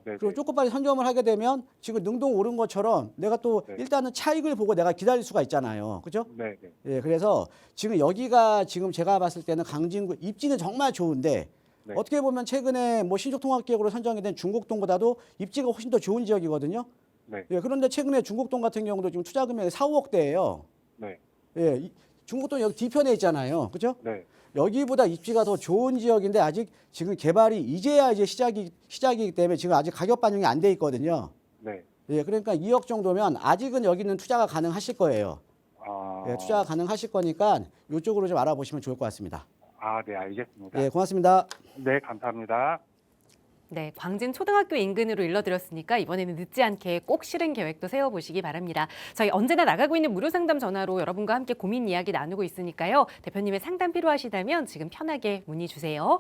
네. 그리고 조금 빨리 선점을 하게 되면 지금 능동 오른 것처럼 내가 또 네. 일단은 차익을 보고 내가 기다릴 수가 있잖아요. 그죠? 네. 네. 예, 그래서 지금 여기가 지금 제가 봤을 때는 강진구 입지는 정말 좋은데 네. 어떻게 보면 최근에 뭐 신속통합기획으로 선정이 된 중곡동보다도 입지가 훨씬 더 좋은 지역이거든요. 네. 예, 그런데 최근에 중곡동 같은 경우도 지금 투자 금액이 4, 5억대예요. 네. 예, 중곡동 여기 뒤편에 있잖아요. 그죠? 네. 여기보다 입지가 더 좋은 지역인데 아직 지금 개발이 이제야 이제 시작이기 때문에 지금 아직 가격 반영이 안 돼 있거든요. 네. 예, 그러니까 2억 정도면 아직은 여기는 투자가 가능하실 거예요. 예, 투자가 가능하실 거니까 이쪽으로 좀 알아보시면 좋을 것 같습니다. 네, 알겠습니다. 예, 고맙습니다. 네, 감사합니다. 네, 광진 초등학교 인근으로 일러드렸으니까 이번에는 늦지 않게 꼭 실행 계획도 세워보시기 바랍니다. 저희 언제나 나가고 있는 무료 상담 전화로 여러분과 함께 고민 이야기 나누고 있으니까요. 대표님의 상담 필요하시다면 지금 편하게 문의 주세요.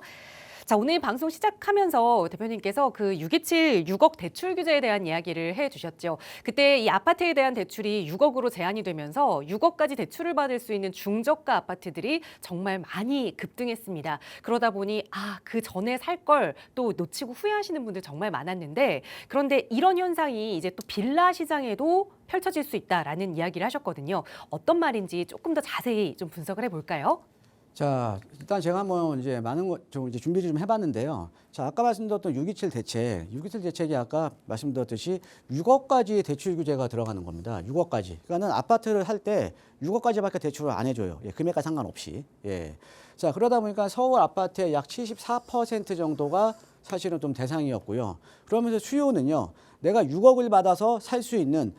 자, 오늘 방송 시작하면서 대표님께서 그 627 6억 대출 규제에 대한 이야기를 해주셨죠. 그때 이 아파트에 대한 대출이 6억으로 제한이 되면서 6억까지 대출을 받을 수 있는 중저가 아파트들이 정말 많이 급등했습니다. 그러다 보니 그 전에 살 걸 또 놓치고 후회하시는 분들 정말 많았는데, 그런데 이런 현상이 이제 또 빌라 시장에도 펼쳐질 수 있다라는 이야기를 하셨거든요. 어떤 말인지 조금 더 자세히 좀 분석을 해볼까요? 자, 일단 제가 한번 이제 많은 것 좀 이제 준비를 좀 해봤는데요. 자, 아까 말씀드렸던 627 대책, 627 대책이 아까 말씀드렸듯이 6억까지의 대출 규제가 들어가는 겁니다. 6억까지. 그러니까는 아파트를 살 때 6억까지밖에 대출을 안 해줘요. 예, 금액과 상관없이. 예. 자, 그러다 보니까 서울 아파트의 약 74% 정도가 사실은 좀 대상이었고요. 그러면서 수요는요, 내가 6억을 받아서 살 수 있는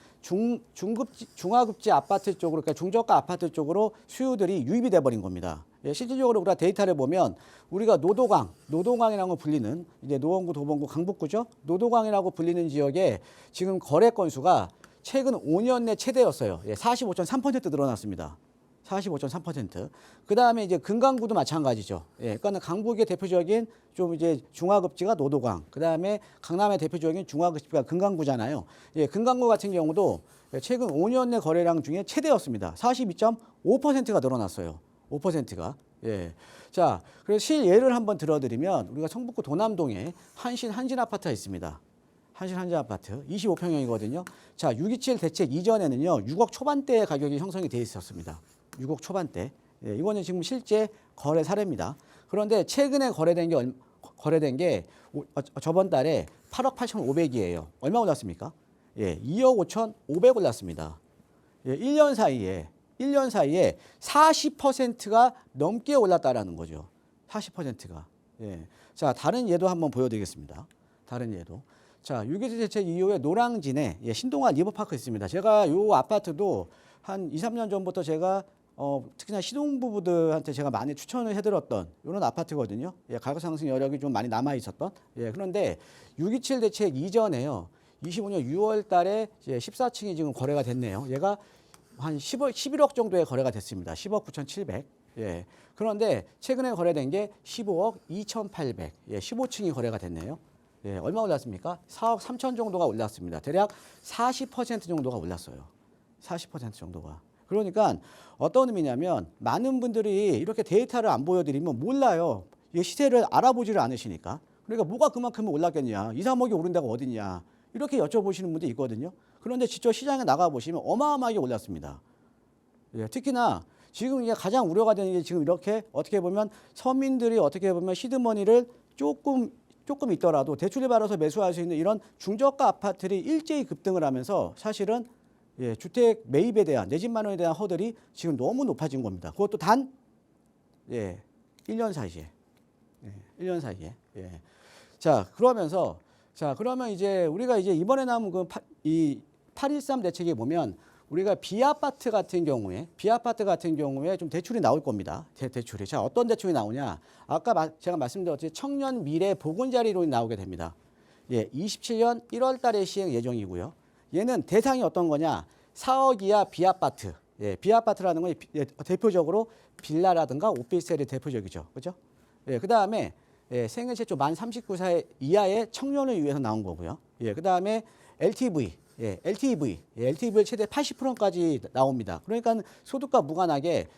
중하급지 아파트 쪽으로, 그러니까 중저가 아파트 쪽으로 수요들이 유입이 돼버린 겁니다. 예, 실질적으로 우리가 데이터를 보면 우리가 노도강이라고 불리는 이제 노원구, 도봉구, 강북구죠. 노도강이라고 불리는 지역에 지금 거래 건수가 최근 5년 내 최대였어요. 예, 45.3% 늘어났습니다. 45.3%. 그 다음에 이제 금강구도 마찬가지죠. 예, 그러니까 강북의 대표적인 좀 이제 중하급지가 노도강. 그 다음에 강남의 대표적인 중하급지가 금강구잖아요. 예, 금강구 같은 경우도 최근 5년 내 거래량 중에 최대였습니다. 42.5%가 늘어났어요. 5%가. 예. 자, 그래서 실예를 한번 들어드리면 우리가 성북구 도남동에 한신 아파트가 있습니다. 한신 아파트 25평형이거든요. 자, 627 대책 이전에는요, 6억 초반대의 가격이 형성이 돼 있었습니다. 6억 초반대. 예, 이거는 지금 실제 거래 사례입니다. 그런데 최근에 거래된 게 저번 달에 8억 8,500이에요. 얼마 올랐습니까? 예, 2억 5,500 올랐습니다. 예, 1년 사이에 40%가 넘게 올랐다라는 거죠. 40%가. 예. 자, 다른 예도 한번 보여드리겠습니다. 다른 예도. 자, 6.27 대책 이후에 노량진에 신동아 리버파크 있습니다. 제가 이 아파트도 한 2, 3년 전부터 제가 특히나 신혼부부들한테 제가 많이 추천을 해드렸던 이런 아파트거든요. 예, 가격 상승 여력이 좀 많이 남아 있었던. 예, 그런데 6.27 대책 이전에요, 25년 6월 달에 14층이 지금 거래가 됐네요. 얘가 한 11억 정도의 거래가 됐습니다. 10억 9,700. 예. 그런데 최근에 거래된 게 15억 2,800. 예, 15층이 거래가 됐네요. 예, 얼마 올랐습니까? 4억 3천 정도가 올랐습니다. 대략 40% 정도가 올랐어요. 40% 정도가. 그러니까 어떤 의미냐면 많은 분들이 이렇게 데이터를 안 보여드리면 몰라요. 이 시세를 알아보지를 않으시니까. 그러니까 뭐가 그만큼 올랐겠냐. 2, 3억이 오른 데가 어딨냐. 이렇게 여쭤보시는 분들이 있거든요. 그런데 직접 시장에 나가보시면 어마어마하게 올랐습니다. 예, 특히나 지금 이게 가장 우려가 되는 게 지금 이렇게 어떻게 보면 서민들이 어떻게 보면 시드머니를 조금 있더라도 대출을 받아서 매수할 수 있는 이런 중저가 아파트들이 일제히 급등을 하면서 사실은 주택 매입에 대한 내 집 마련에 대한 허들이 지금 너무 높아진 겁니다. 그것도 단 1년 사이에. 1년 사이에. 예. 자, 그러면 이제 우리가 이제 이번에 나온 이 813 대책에 보면 우리가 비아파트 같은 경우에 좀 대출이 나올 겁니다. 대출이. 자, 어떤 대출이 나오냐? 아까 제가 말씀드렸듯이 청년 미래 보금자리론이 나오게 됩니다. 예, 27년 1월 달에 시행 예정이고요. 얘는 대상이 어떤 거냐? 4억 이하 비아파트. 예, 비아파트라는 건 대표적으로 빌라라든가 오피스텔이 대표적이죠. 그렇죠? 예, 그다음에 생애 최초 만 39세 이하의 청년을 위해서 나온 거고요. 예, 그다음에 LTV. 예, LTV 최대 80%까지 나옵니다. 그러니까 소득과 무관하게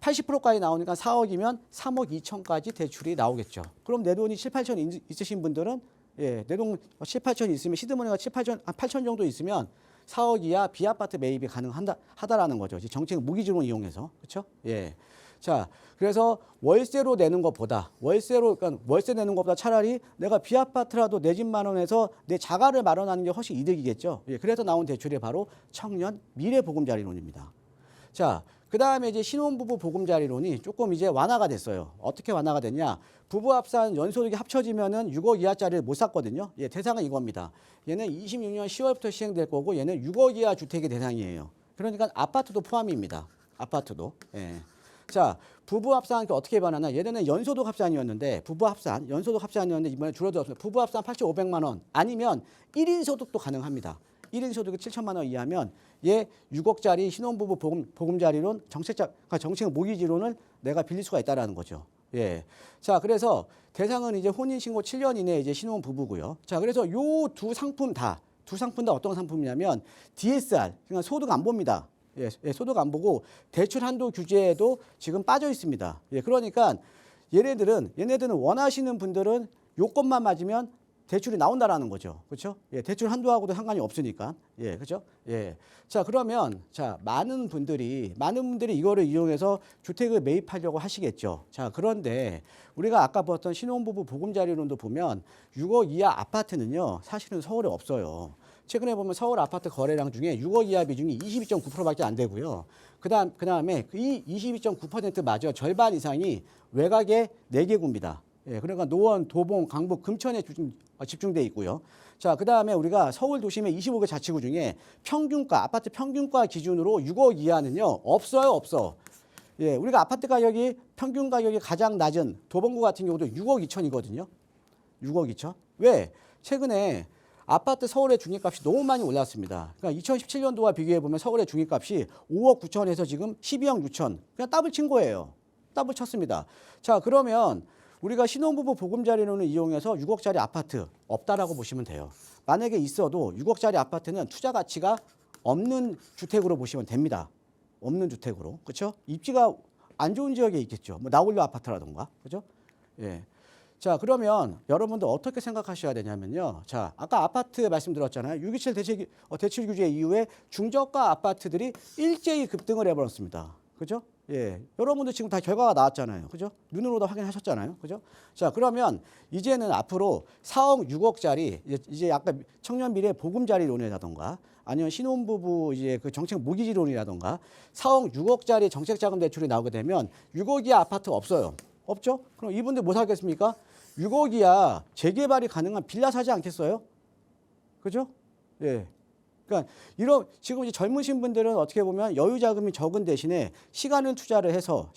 80%까지 나오니까 4억이면 3억 2천까지 대출이 나오겠죠. 그럼 내 돈이 7, 8천 있으신 분들은 내 돈 7, 8천 있으면 시드머니가 7, 8천 정도 있으면 4억 이하 비아파트 매입이 가능하다라는 거죠. 정책 무기지론 이용해서. 그렇죠? 예. 자, 그래서 월세 내는 것보다 차라리 내가 비아파트라도 내 집 마련해서 내 자가를 마련하는 게 훨씬 이득이겠죠. 예, 그래서 나온 대출이 바로 청년 미래 보금자리론입니다. 자, 그 다음에 이제 신혼부부 보금자리론이 조금 이제 완화가 됐어요. 어떻게 완화가 됐냐? 부부 합산 연소득이 합쳐지면은 6억 이하짜리를 못 샀거든요. 예, 대상은 이겁니다. 얘는 26년 10월부터 시행될 거고 얘는 6억 이하 주택의 대상이에요. 그러니까 아파트도 포함입니다. 아파트도. 예. 자, 부부 합산 어떻게 변하나? 예전에는 연소득 합산이었는데 연소득 합산이었는데 이번에 줄어들었습니다. 부부 합산 8,500만 원 아니면 1인 소득도 가능합니다. 1인 소득이 7천만 원 이하면 6억짜리 신혼부부 보금자리론 정책 모기지론을 내가 빌릴 수가 있다라는 거죠. 예. 자, 그래서 대상은 이제 혼인신고 7년 이내 이제 신혼 부부고요. 자, 그래서 요 두 상품 다 어떤 상품이냐면 DSR, 그러니까 소득 안 봅니다. 예, 소득 안 보고 대출 한도 규제에도 지금 빠져 있습니다. 예, 그러니까 얘네들은 원하시는 분들은 요건만 맞으면 대출이 나온다라는 거죠. 그렇죠? 예, 대출 한도하고도 상관이 없으니까. 예, 그렇죠? 예. 자, 그러면 많은 분들이 이거를 이용해서 주택을 매입하려고 하시겠죠. 자, 그런데 우리가 아까 봤던 신혼부부 보금자리론도 보면 6억 이하 아파트는요, 사실은 서울에 없어요. 최근에 보면 서울 아파트 거래량 중에 6억 이하 비중이 22.9%밖에 안 되고요. 그다음에 이 22.9%마저 절반 이상이 외곽의 4개구입니다. 예, 그러니까 노원, 도봉, 강북, 금천에 집중돼 있고요. 자, 그다음에 우리가 서울 도심의 25개 자치구 중에 아파트 평균가 기준으로 6억 이하는요, 없어. 예, 우리가 아파트 가격이 평균 가격이 가장 낮은 도봉구 같은 경우도 6억 2천이거든요. 6억 2천. 왜? 최근에 아파트 서울의 중개값이 너무 많이 올랐습니다. 그러니까 2017년도와 비교해 보면 서울의 중개값이 5억 9천에서 지금 12억 6천. 그냥 더블 친 거예요. 더블 쳤습니다. 자, 그러면 우리가 신혼부부 보금자리론을 이용해서 6억짜리 아파트 없다라고 보시면 돼요. 만약에 있어도 6억짜리 아파트는 투자 가치가 없는 주택으로 보시면 됩니다. 없는 주택으로. 그렇죠? 입지가 안 좋은 지역에 있겠죠. 뭐 나홀로 아파트라든가. 그렇죠? 예. 자, 그러면 여러분들 어떻게 생각하셔야 되냐면요. 자, 아까 아파트 말씀드렸잖아요. 6.27 대출 규제 이후에 중저가 아파트들이 일제히 급등을 해버렸습니다. 그죠? 예. 여러분들 지금 다 결과가 나왔잖아요. 그죠? 눈으로 다 확인하셨잖아요. 그죠? 자, 그러면 이제는 앞으로 4억 6억짜리 이제 아까 청년 미래 보금자리론이라던가 아니면 신혼부부 이제 그 정책 모기지론이라던가 4억 6억짜리 정책 자금 대출이 나오게 되면 6억 이하 아파트 없어요. 없죠? 그럼 이분들 뭐 사겠습니까? 6억 이하 재개발이 가능한 빌라 사지 않겠어요? 그죠? 예. 그러니까 지금 이제 젊으신 분들은 어떻게 보면 여유 자금이 적은 대신에 시간을 투자를 해서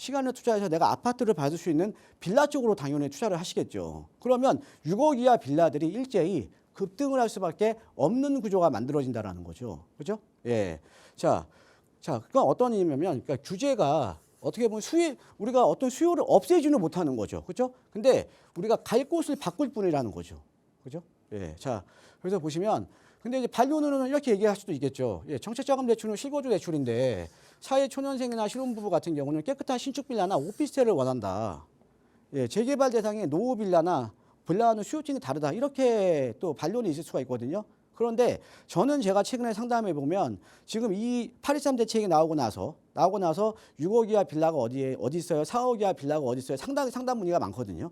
내가 아파트를 받을 수 있는 빌라 쪽으로 당연히 투자를 하시겠죠. 그러면 6억 이하 빌라들이 일제히 급등을 할 수밖에 없는 구조가 만들어진다라는 거죠. 그죠? 예. 자, 그건 어떤 의미냐면, 그러니까 규제가 어떻게 보면 우리가 어떤 수요를 없애지는 못하는 거죠. 그죠? 근데 우리가 갈 곳을 바꿀 뿐이라는 거죠. 그죠? 예. 자, 그래서 보시면 근데 이제 반론으로는 이렇게 얘기할 수도 있겠죠. 예, 정책자금 대출은 실거주 대출인데 사회초년생이나 신혼부부 같은 경우는 깨끗한 신축 빌라나 오피스텔을 원한다. 예, 재개발 대상의 노후 빌라나 빌라는 수요층이 다르다. 이렇게 또 반론이 있을 수가 있거든요. 그런데 저는 제가 최근에 상담해 보면 지금 이 8.23 대책이 나오고 나서 6억 이하 빌라가 어디 있어요? 4억 이하 빌라가 어디 있어요? 상당히 상담 문의가 많거든요.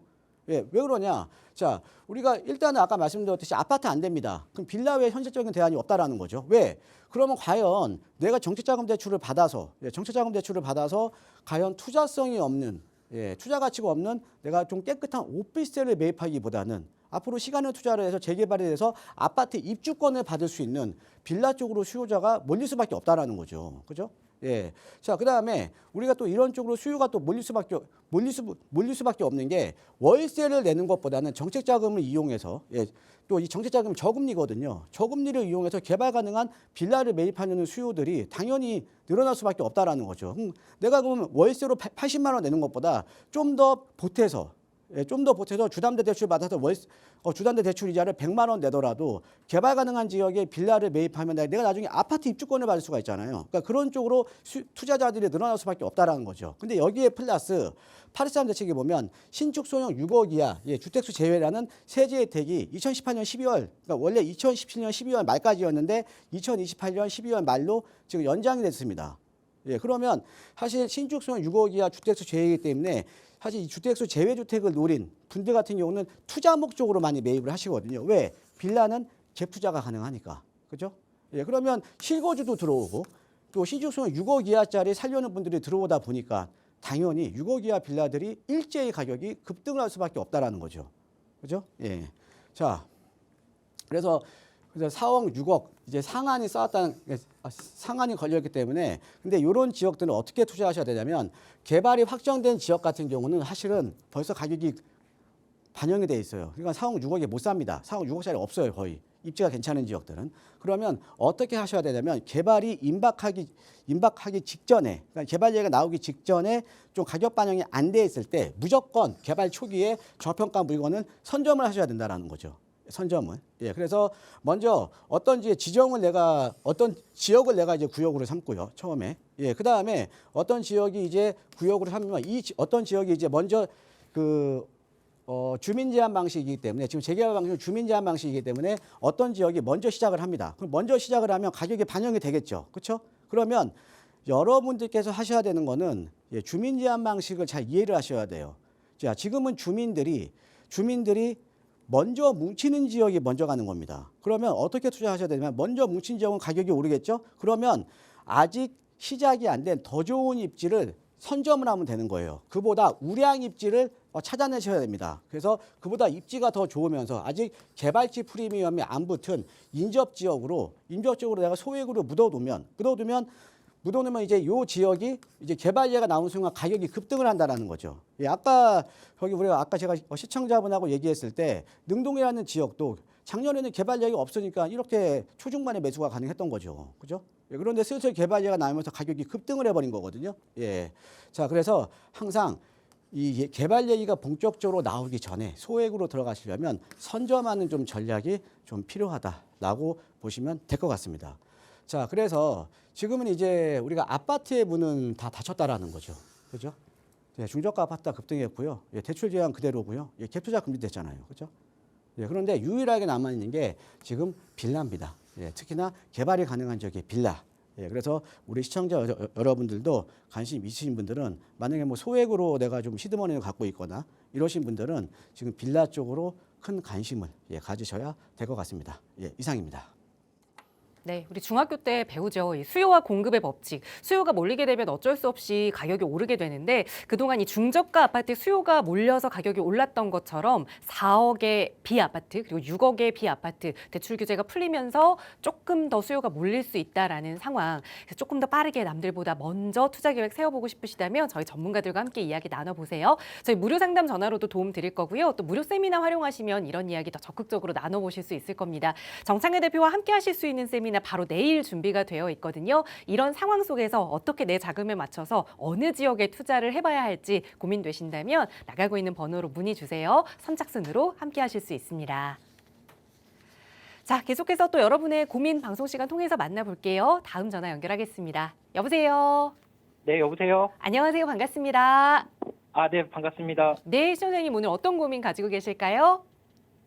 예, 왜 그러냐? 자, 우리가 일단은 아까 말씀드렸듯이 아파트 안 됩니다. 그럼 빌라 외에 현실적인 대안이 없다라는 거죠. 왜? 그러면 과연 내가 정책자금 대출을 받아서 과연 투자성이 없는, 투자 가치가 없는 내가 좀 깨끗한 오피스텔을 매입하기보다는 앞으로 시간을 투자를 해서 재개발에 대해서 아파트 입주권을 받을 수 있는 빌라 쪽으로 수요자가 몰릴 수밖에 없다라는 거죠. 그죠? 예. 자, 그다음에 우리가 또 이런 쪽으로 수요가 또 몰릴 수밖에 없는 게 월세를 내는 것보다는 정책 자금을 이용해서 또 이 정책 자금이 저금리거든요. 저금리를 이용해서 개발 가능한 빌라를 매입하는 수요들이 당연히 늘어날 수밖에 없다라는 거죠. 내가 그러면 월세로 80만 원 내는 것보다 좀 더 보태서 주담대 대출 받아서 주담대 대출 이자를 100만 원 내더라도 개발 가능한 지역에 빌라를 매입하면 내가 나중에 아파트 입주권을 받을 수가 있잖아요. 그러니까 그런 쪽으로 투자자들이 늘어날 수밖에 없다라는 거죠. 근데 여기에 플러스 8.23 대책에 보면 신축 소형 6억 이하 주택수 제외라는 세제 혜택이 2018년 12월, 그러니까 원래 2017년 12월 말까지였는데 2028년 12월 말로 지금 연장이 됐습니다. 예, 그러면 사실 신축 소형 6억 이하 주택수 제외이기 때문에 사실 이 주택수 제외 주택을 노린 분들 같은 경우는 투자 목적으로 많이 매입을 하시거든요. 왜? 빌라는 갭 투자가 가능하니까. 그죠? 예, 그러면 실거주도 들어오고 또 신축소형 6억 이하짜리 살려는 분들이 들어오다 보니까 당연히 6억 이하 빌라들이 일제히 가격이 급등을 할 수밖에 없다라는 거죠. 그죠? 예. 자, 그래서 4억, 6억 이제 상한이 걸려있기 때문에 근데 이런 지역들은 어떻게 투자하셔야 되냐면 개발이 확정된 지역 같은 경우는 사실은 벌써 가격이 반영이 돼 있어요. 그러니까 4억, 6억에 못 삽니다. 4억, 6억짜리 없어요, 거의. 입지가 괜찮은 지역들은. 그러면 어떻게 하셔야 되냐면 개발이 임박하기 직전에, 그러니까 개발 얘기가 나오기 직전에 좀 가격 반영이 안 돼 있을 때 무조건 개발 초기에 저평가 물건은 선점을 하셔야 된다라는 거죠. 선점은. 예, 그래서 먼저 어떤 지역을 내가 이제 구역으로 삼고요. 처음에. 예, 그 다음에 어떤 지역이 이제 구역으로 삼으면 어떤 지역이 이제 먼저 주민 제한 방식이기 때문에 지금 재개발 방식은 주민 제한 방식이기 때문에 어떤 지역이 먼저 시작을 합니다. 그럼 먼저 시작을 하면 가격이 반영이 되겠죠. 그렇죠? 그러면 여러분들께서 하셔야 되는 거는 주민 제한 방식을 잘 이해를 하셔야 돼요. 자, 지금은 주민들이 먼저 뭉치는 지역이 먼저 가는 겁니다. 그러면 어떻게 투자하셔야 되냐면 먼저 뭉친 지역은 가격이 오르겠죠. 그러면 아직 시작이 안 된 더 좋은 입지를 선점을 하면 되는 거예요. 그보다 우량 입지를 찾아내셔야 됩니다. 그래서 그보다 입지가 더 좋으면서 아직 개발지 프리미엄이 안 붙은 인접 지역으로 내가 소액으로 묻어두면 이제 요 지역이 이제 개발예가 나온 순간 가격이 급등을 한다라는 거죠. 예, 아까 제가 시청자분하고 얘기했을 때 능동이라는 지역도 작년에는 개발예가 없으니까 이렇게 초중반에 매수가 가능했던 거죠. 그죠? 예, 그런데 슬슬 개발예가 나오면서 가격이 급등을 해버린 거거든요. 예. 자, 그래서 항상 이 개발 얘기가 본격적으로 나오기 전에 소액으로 들어가시려면 선점하는 좀 전략이 좀 필요하다라고 보시면 될 것 같습니다. 자, 그래서 지금은 이제 우리가 아파트의 문은 다 닫혔다라는 거죠. 그죠? 예, 중저가 아파트가 급등했고요. 예, 대출 제한 그대로고요. 예, 갭투자 금지됐잖아요. 그죠? 예, 그런데 유일하게 남아있는 게 지금 빌라입니다. 예, 특히나 개발이 가능한 지역의 빌라. 예, 그래서 우리 시청자 여러분들도 관심 있으신 분들은 만약에 뭐 소액으로 내가 좀 시드머니를 갖고 있거나 이러신 분들은 지금 빌라 쪽으로 큰 관심을 가지셔야 될 것 같습니다. 예, 이상입니다. 네, 우리 중학교 때 배우죠. 이 수요와 공급의 법칙. 수요가 몰리게 되면 어쩔 수 없이 가격이 오르게 되는데 그동안 이 중저가 아파트 수요가 몰려서 가격이 올랐던 것처럼 4억의 비아파트 그리고 6억의 비아파트 대출 규제가 풀리면서 조금 더 수요가 몰릴 수 있다라는 상황. 그래서 조금 더 빠르게 남들보다 먼저 투자 계획 세워보고 싶으시다면 저희 전문가들과 함께 이야기 나눠보세요. 저희 무료 상담 전화로도 도움 드릴 거고요. 또 무료 세미나 활용하시면 이런 이야기 더 적극적으로 나눠보실 수 있을 겁니다. 정창래 대표와 함께 하실 수 있는 세미나 바로 내일 준비가 되어 있거든요. 이런 상황 속에서 어떻게 내 자금에 맞춰서 어느 지역에 투자를 해봐야 할지 고민되신다면 나가고 있는 번호로 문의 주세요. 선착순으로 함께 하실 수 있습니다. 자, 계속해서 또 여러분의 고민 방송 시간 통해서 만나볼게요. 다음 전화 연결하겠습니다. 여보세요. 네, 여보세요. 안녕하세요. 반갑습니다. 아, 네, 반갑습니다. 네, 시청자님 오늘 어떤 고민 가지고 계실까요?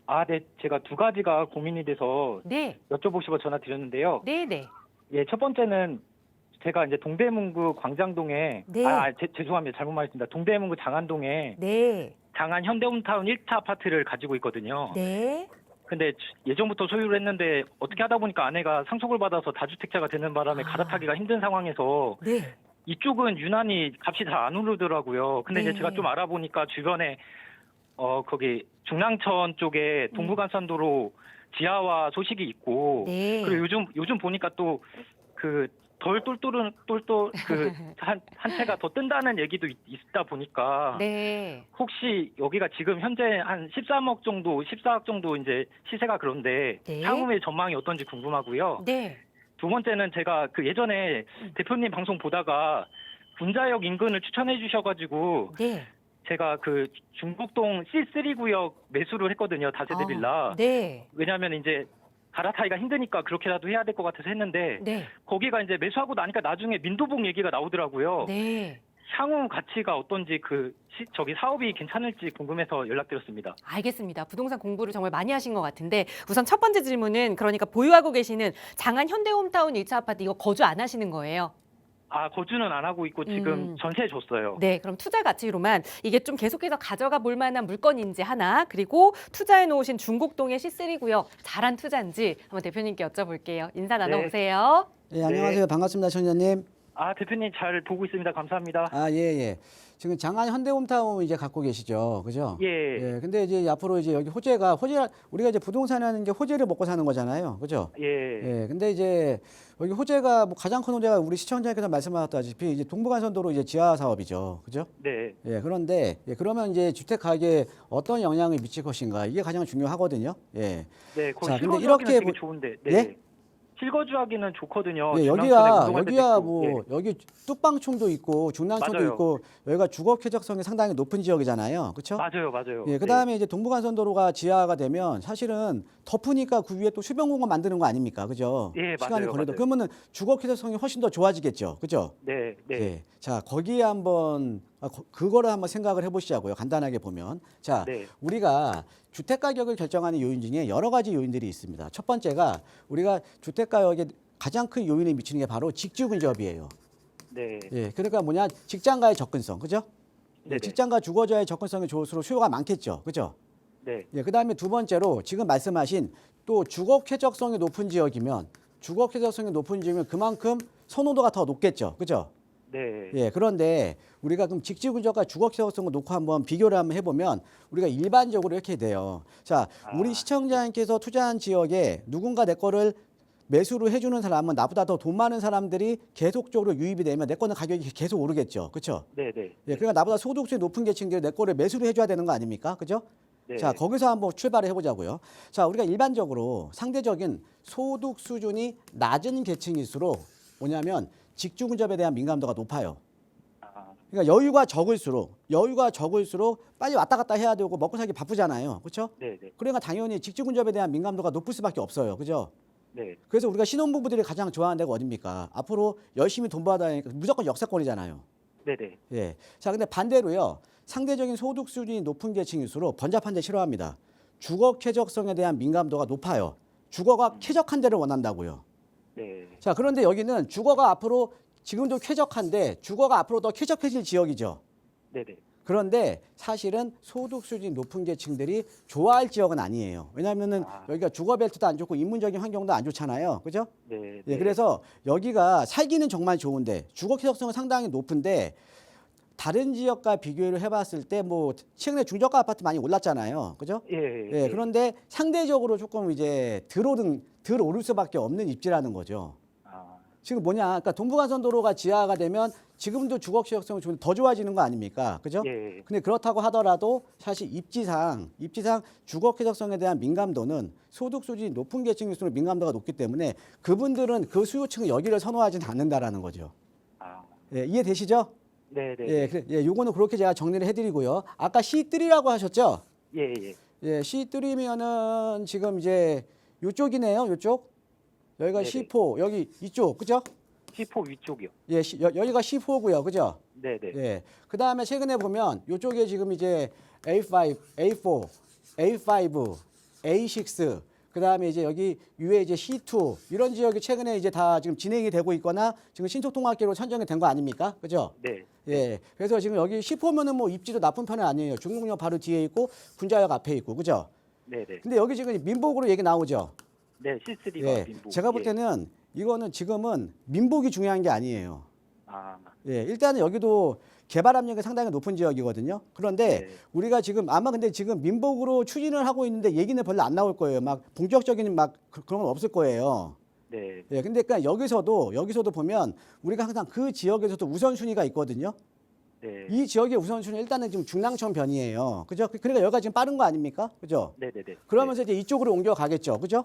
아, 네, 제가 두 가지가 고민이 돼서 네, 여쭤보고 싶어 전화 드렸는데요. 네, 네. 예, 첫 번째는 제가 이제 동대문구 광장동에 네. 죄송합니다. 잘못 말했습니다. 동대문구 장안동에 네, 장안 현대홈타운 1차 아파트를 가지고 있거든요. 네. 근데 예전부터 소유를 했는데 어떻게 하다 보니까 아내가 상속을 받아서 다주택자가 되는 바람에 갈아타기가 힘든 상황에서 네. 이쪽은 유난히 값이 잘 안 오르더라고요. 근데 네. 이제 제가 좀 알아보니까 주변에 거기 중랑천 쪽에 동부간선도로 지하화 소식이 있고 네. 그리고 요즘 보니까 또 그 덜 똘똘한 한 채가 더 뜬다는 얘기도 있다 보니까 네. 혹시 여기가 지금 현재 한 14억 정도 이제 시세가 그런데 네. 향후의 전망이 어떤지 궁금하고요. 네. 두 번째는 제가 그 예전에 대표님 방송 보다가 군자역 인근을 추천해 주셔가지고 네. 제가 그 중국동 C3 구역 매수를 했거든요. 다세대 빌라. 네. 왜냐하면 이제 갈아타기가 힘드니까 그렇게라도 해야 될 것 같아서 했는데 네. 거기가 이제 매수하고 나니까 나중에 민도봉 얘기가 나오더라고요. 네. 향후 가치가 어떤지 저기 사업이 괜찮을지 궁금해서 연락드렸습니다. 알겠습니다. 부동산 공부를 정말 많이 하신 것 같은데 우선 첫 번째 질문은 그러니까 보유하고 계시는 장안 현대홈타운 1차 아파트 이거 거주 안 하시는 거예요? 아, 거주는 안 하고 있고 지금 전세 줬어요. 네, 그럼 투자 가치로만 이게 좀 계속해서 가져가 볼 만한 물건인지 하나, 그리고 투자해 놓으신 중곡동의 C3고요. 잘한 투자인지 한번 대표님께 여쭤볼게요. 인사 나눠보세요. 예, 안녕하세요. 반갑습니다, 청년님. 아, 대표님 잘 보고 있습니다. 감사합니다. 아, 예, 예. 지금 장안 현대홈타운 이제 갖고 계시죠, 그죠? 예. 예. 근데 이제 앞으로 이제 여기 호재 우리가 이제 부동산이라는 게 호재를 먹고 사는 거잖아요, 그죠? 예. 예. 근데 이제 여기 호재가 뭐 가장 큰 호재가 우리 시청자께서 말씀하셨다시피 이제 동부간선도로 이제 지하 사업이죠, 그죠? 네. 예. 그런데 그러면 이제 주택 가격에 어떤 영향을 미칠 것인가 이게 가장 중요하거든요. 예. 네. 자, 거기 근데 실거주하기는 이렇게 되게 뭐- 좋은데. 네. 예? 실거주하기는 좋거든요. 예, 중랑천에 여기가 운동할 때도 여기가 있고. 뭐 예. 여기 뚝방촌도 있고 중랑천도 맞아요. 있고 여기가 주거 쾌적성이 상당히 높은 지역이잖아요, 그렇죠? 맞아요. 예, 그다음에 이제 동부간선도로가 지하가 되면 사실은 덮으니까 그 위에 또 수변공원 만드는 거 아닙니까, 그죠? 예, 시간이 맞아요, 걸려도 맞아요. 그러면은 주거 쾌적성이 훨씬 더 좋아지겠죠, 그죠? 네. 예. 자, 거기에 한번 그거를 한번 생각을 해보시자고요. 간단하게 보면, 자, 네. 우리가 주택 가격을 결정하는 요인 중에 여러 가지 요인들이 있습니다. 첫 번째가 우리가 주택 가격에 가장 큰 요인을 미치는 게 바로 직주 근접이에요. 네. 예, 그러니까 뭐냐, 직장과의 접근성, 그죠? 네네. 직장과 주거자의 접근성이 좋을수록 수요가 많겠죠, 그죠? 네. 예, 그다음에 두 번째로 지금 말씀하신 또 주거 쾌적성이 높은 지역이면 그만큼 선호도가 더 높겠죠, 그죠? 네. 예, 그런데 우리가 그럼 직지 근접과 주거 쾌적성을 놓고 한번 비교를 한번 해보면 우리가 일반적으로 이렇게 돼요. 자, 우리 시청자님께서 투자한 지역에 누군가 내 거를 매수를 해주는 사람은 나보다 더 돈 많은 사람들이 계속적으로 유입이 되면 내 거는 가격이 계속 오르겠죠, 그렇죠? 네. 예, 그러니까 나보다 소득수준이 높은 계층들이 내 거를 매수를 해줘야 되는 거 아닙니까, 그죠? 네. 자, 거기서 한번 출발을 해보자고요. 자, 우리가 일반적으로 상대적인 소득 수준이 낮은 계층일수록 뭐냐면 직주 근접에 대한 민감도가 높아요. 아, 그러니까 여유가 적을수록 빨리 왔다 갔다 해야 되고 먹고 살기 바쁘잖아요, 그렇죠? 네. 그러니까 당연히 직주 근접에 대한 민감도가 높을 수밖에 없어요, 그죠? 네. 그래서 우리가 신혼부부들이 가장 좋아하는 데가 어딥니까? 앞으로 열심히 돈 받아야니까 무조건 역세권이잖아요. 네. 예. 자, 근데 반대로요. 상대적인 소득 수준이 높은 계층일수록 번잡한 데 싫어합니다. 주거 쾌적성에 대한 민감도가 높아요. 주거가 쾌적한 데를 원한다고요. 네. 자, 그런데 여기는 주거가 앞으로 지금도 쾌적한데 주거가 앞으로 더 쾌적해질 지역이죠. 네. 그런데 사실은 소득 수준이 높은 계층들이 좋아할 지역은 아니에요. 왜냐하면은 여기가 주거 벨트도 안 좋고 인문적인 환경도 안 좋잖아요. 그죠? 네. 예, 그래서 여기가 살기는 정말 좋은데 주거 쾌적성은 상당히 높은데 다른 지역과 비교를 해봤을 때 뭐 최근에 중저가 아파트 많이 올랐잖아요, 그죠? 예. 예, 그런데 상대적으로 조금 이제 덜 오를 수밖에 없는 입지라는 거죠. 아, 지금 뭐냐, 그러니까 동부간선도로가 지하가 되면 지금도 주거 쾌적성이 좀 더 좋아지는 거 아닙니까, 그죠? 예. 근데 그렇다고 하더라도 사실 입지상 주거 쾌적성에 대한 민감도는 소득 수준이 높은 계층일수록 민감도가 높기 때문에 그분들은 그 수요층은 여기를 선호하지는 않는다라는 거죠. 아, 예, 이해되시죠? 네. 예, 요거는 그렇게 제가 정리를 해드리고요. 아까 C3라고 하셨죠? 예. 예, C3면은 지금 이제 요쪽이네요, 요쪽. 여기가 네네. C4, 여기 이쪽, 그죠? C4 위쪽이요. 예, 여기가 C4고요, 그죠? 네. 예. 그 다음에 최근에 보면 요쪽에 지금 이제 A5, A4, A5, A6, 그 다음에 이제 여기 위에 이제 C2 이런 지역이 최근에 이제 다 지금 진행이 되고 있거나 지금 신속통합계로 선정이 된 거 아닙니까? 그죠? 네. 예. 그래서 지금 여기 C4면은 뭐 입지도 나쁜 편은 아니에요. 중국역 바로 뒤에 있고 군자역 앞에 있고, 그죠? 네. 근데 여기 지금 민복으로 얘기 나오죠? 네. C3가 예. 민부. 제가 볼 때는 이거는 지금은 민복이 중요한 게 아니에요. 아, 예, 일단은 여기도 개발 압력이 상당히 높은 지역이거든요. 그런데 네. 우리가 지금 아마 근데 지금 민복으로 추진을 하고 있는데 얘기는 별로 안 나올 거예요. 막 본격적인 막 그런 건 없을 거예요. 네. 예, 근데 그러니까 여기서도 보면 우리가 항상 그 지역에서도 우선순위가 있거든요. 네. 이 지역의 우선순위 일단은 지금 중랑천 변이에요. 그죠? 그러니까 여기가 지금 빠른 거 아닙니까? 그죠? 네. 그러면서 이제 이쪽으로 옮겨가겠죠. 그죠?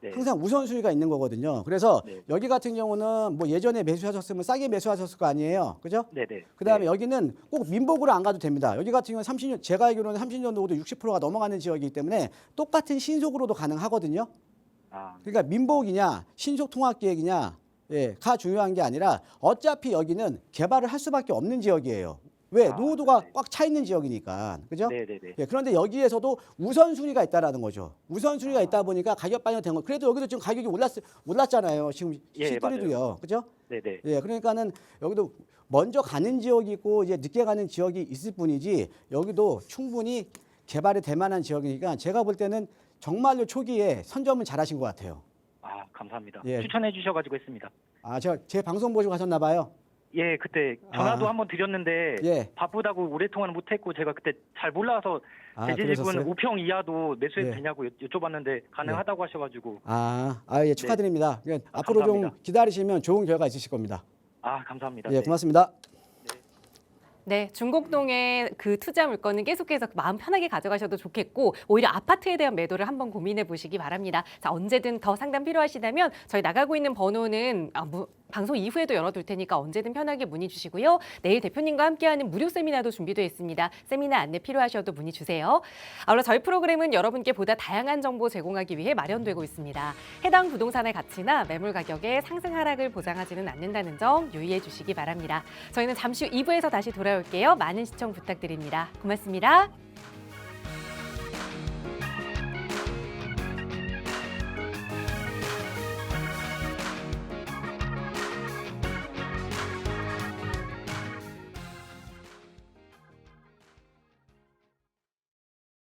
네. 항상 우선순위가 있는 거거든요. 그래서 네. 여기 같은 경우는 뭐 예전에 매수하셨으면 싸게 매수하셨을 거 아니에요. 그죠? 네. 그다음에 여기는 꼭 민복으로 안 가도 됩니다. 여기 같은 경우는 30년, 제가 알기로는 30년 정도 60%가 넘어가는 지역이기 때문에 똑같은 신속으로도 가능하거든요. 아, 그러니까 민복이냐 신속 통합 계획이냐 가 중요한 게 아니라 어차피 여기는 개발을 할 수밖에 없는 지역이에요. 왜? 노후도가 네. 꽉 차 있는 지역이니까. 그죠? 네. 예, 그런데 여기에서도 우선순위가 있다라는 거죠. 우선순위가 있다 보니까 가격 반영 된 거. 그래도 여기도 지금 가격이 올랐잖아요. 지금 예, C3도요. 그죠? 네. 예, 그러니까는 여기도 먼저 가는 지역이 있고 이제 늦게 가는 지역이 있을 뿐이지 여기도 충분히 개발이 될 만한 지역이니까 제가 볼 때는 정말로 초기에 선점을 잘하신 것 같아요. 아, 감사합니다. 예. 추천해 주셔가지고 했습니다. 아, 제 방송 보시고 가셨나 봐요. 예, 그때 전화도 아. 한번 드렸는데 예. 바쁘다고 오래 통화는 못했고 제가 그때 잘 몰라서 대지집은 그러셨어요? 5평 이하도 매수해도 예. 되냐고 여쭤봤는데 가능하다고 하셔가지고 예, 축하드립니다. 앞으로 감사합니다. 좀 기다리시면 좋은 결과 있으실 겁니다. 감사합니다. 예, 네. 고맙습니다. 네, 중곡동의 그 투자 물건은 계속해서 마음 편하게 가져가셔도 좋겠고 오히려 아파트에 대한 매도를 한번 고민해 보시기 바랍니다. 자, 언제든 더 상담 필요하시다면 저희 나가고 있는 번호는 방송 이후에도 열어둘 테니까 언제든 편하게 문의 주시고요. 내일 대표님과 함께하는 무료 세미나도 준비되어 있습니다. 세미나 안내 필요하셔도 문의 주세요. 아울러 저희 프로그램은 여러분께 보다 다양한 정보 제공하기 위해 마련되고 있습니다. 해당 부동산의 가치나 매물 가격의 상승 하락을 보장하지는 않는다는 점 유의해 주시기 바랍니다. 저희는 잠시 후 2부에서 다시 돌아올게요. 많은 시청 부탁드립니다. 고맙습니다.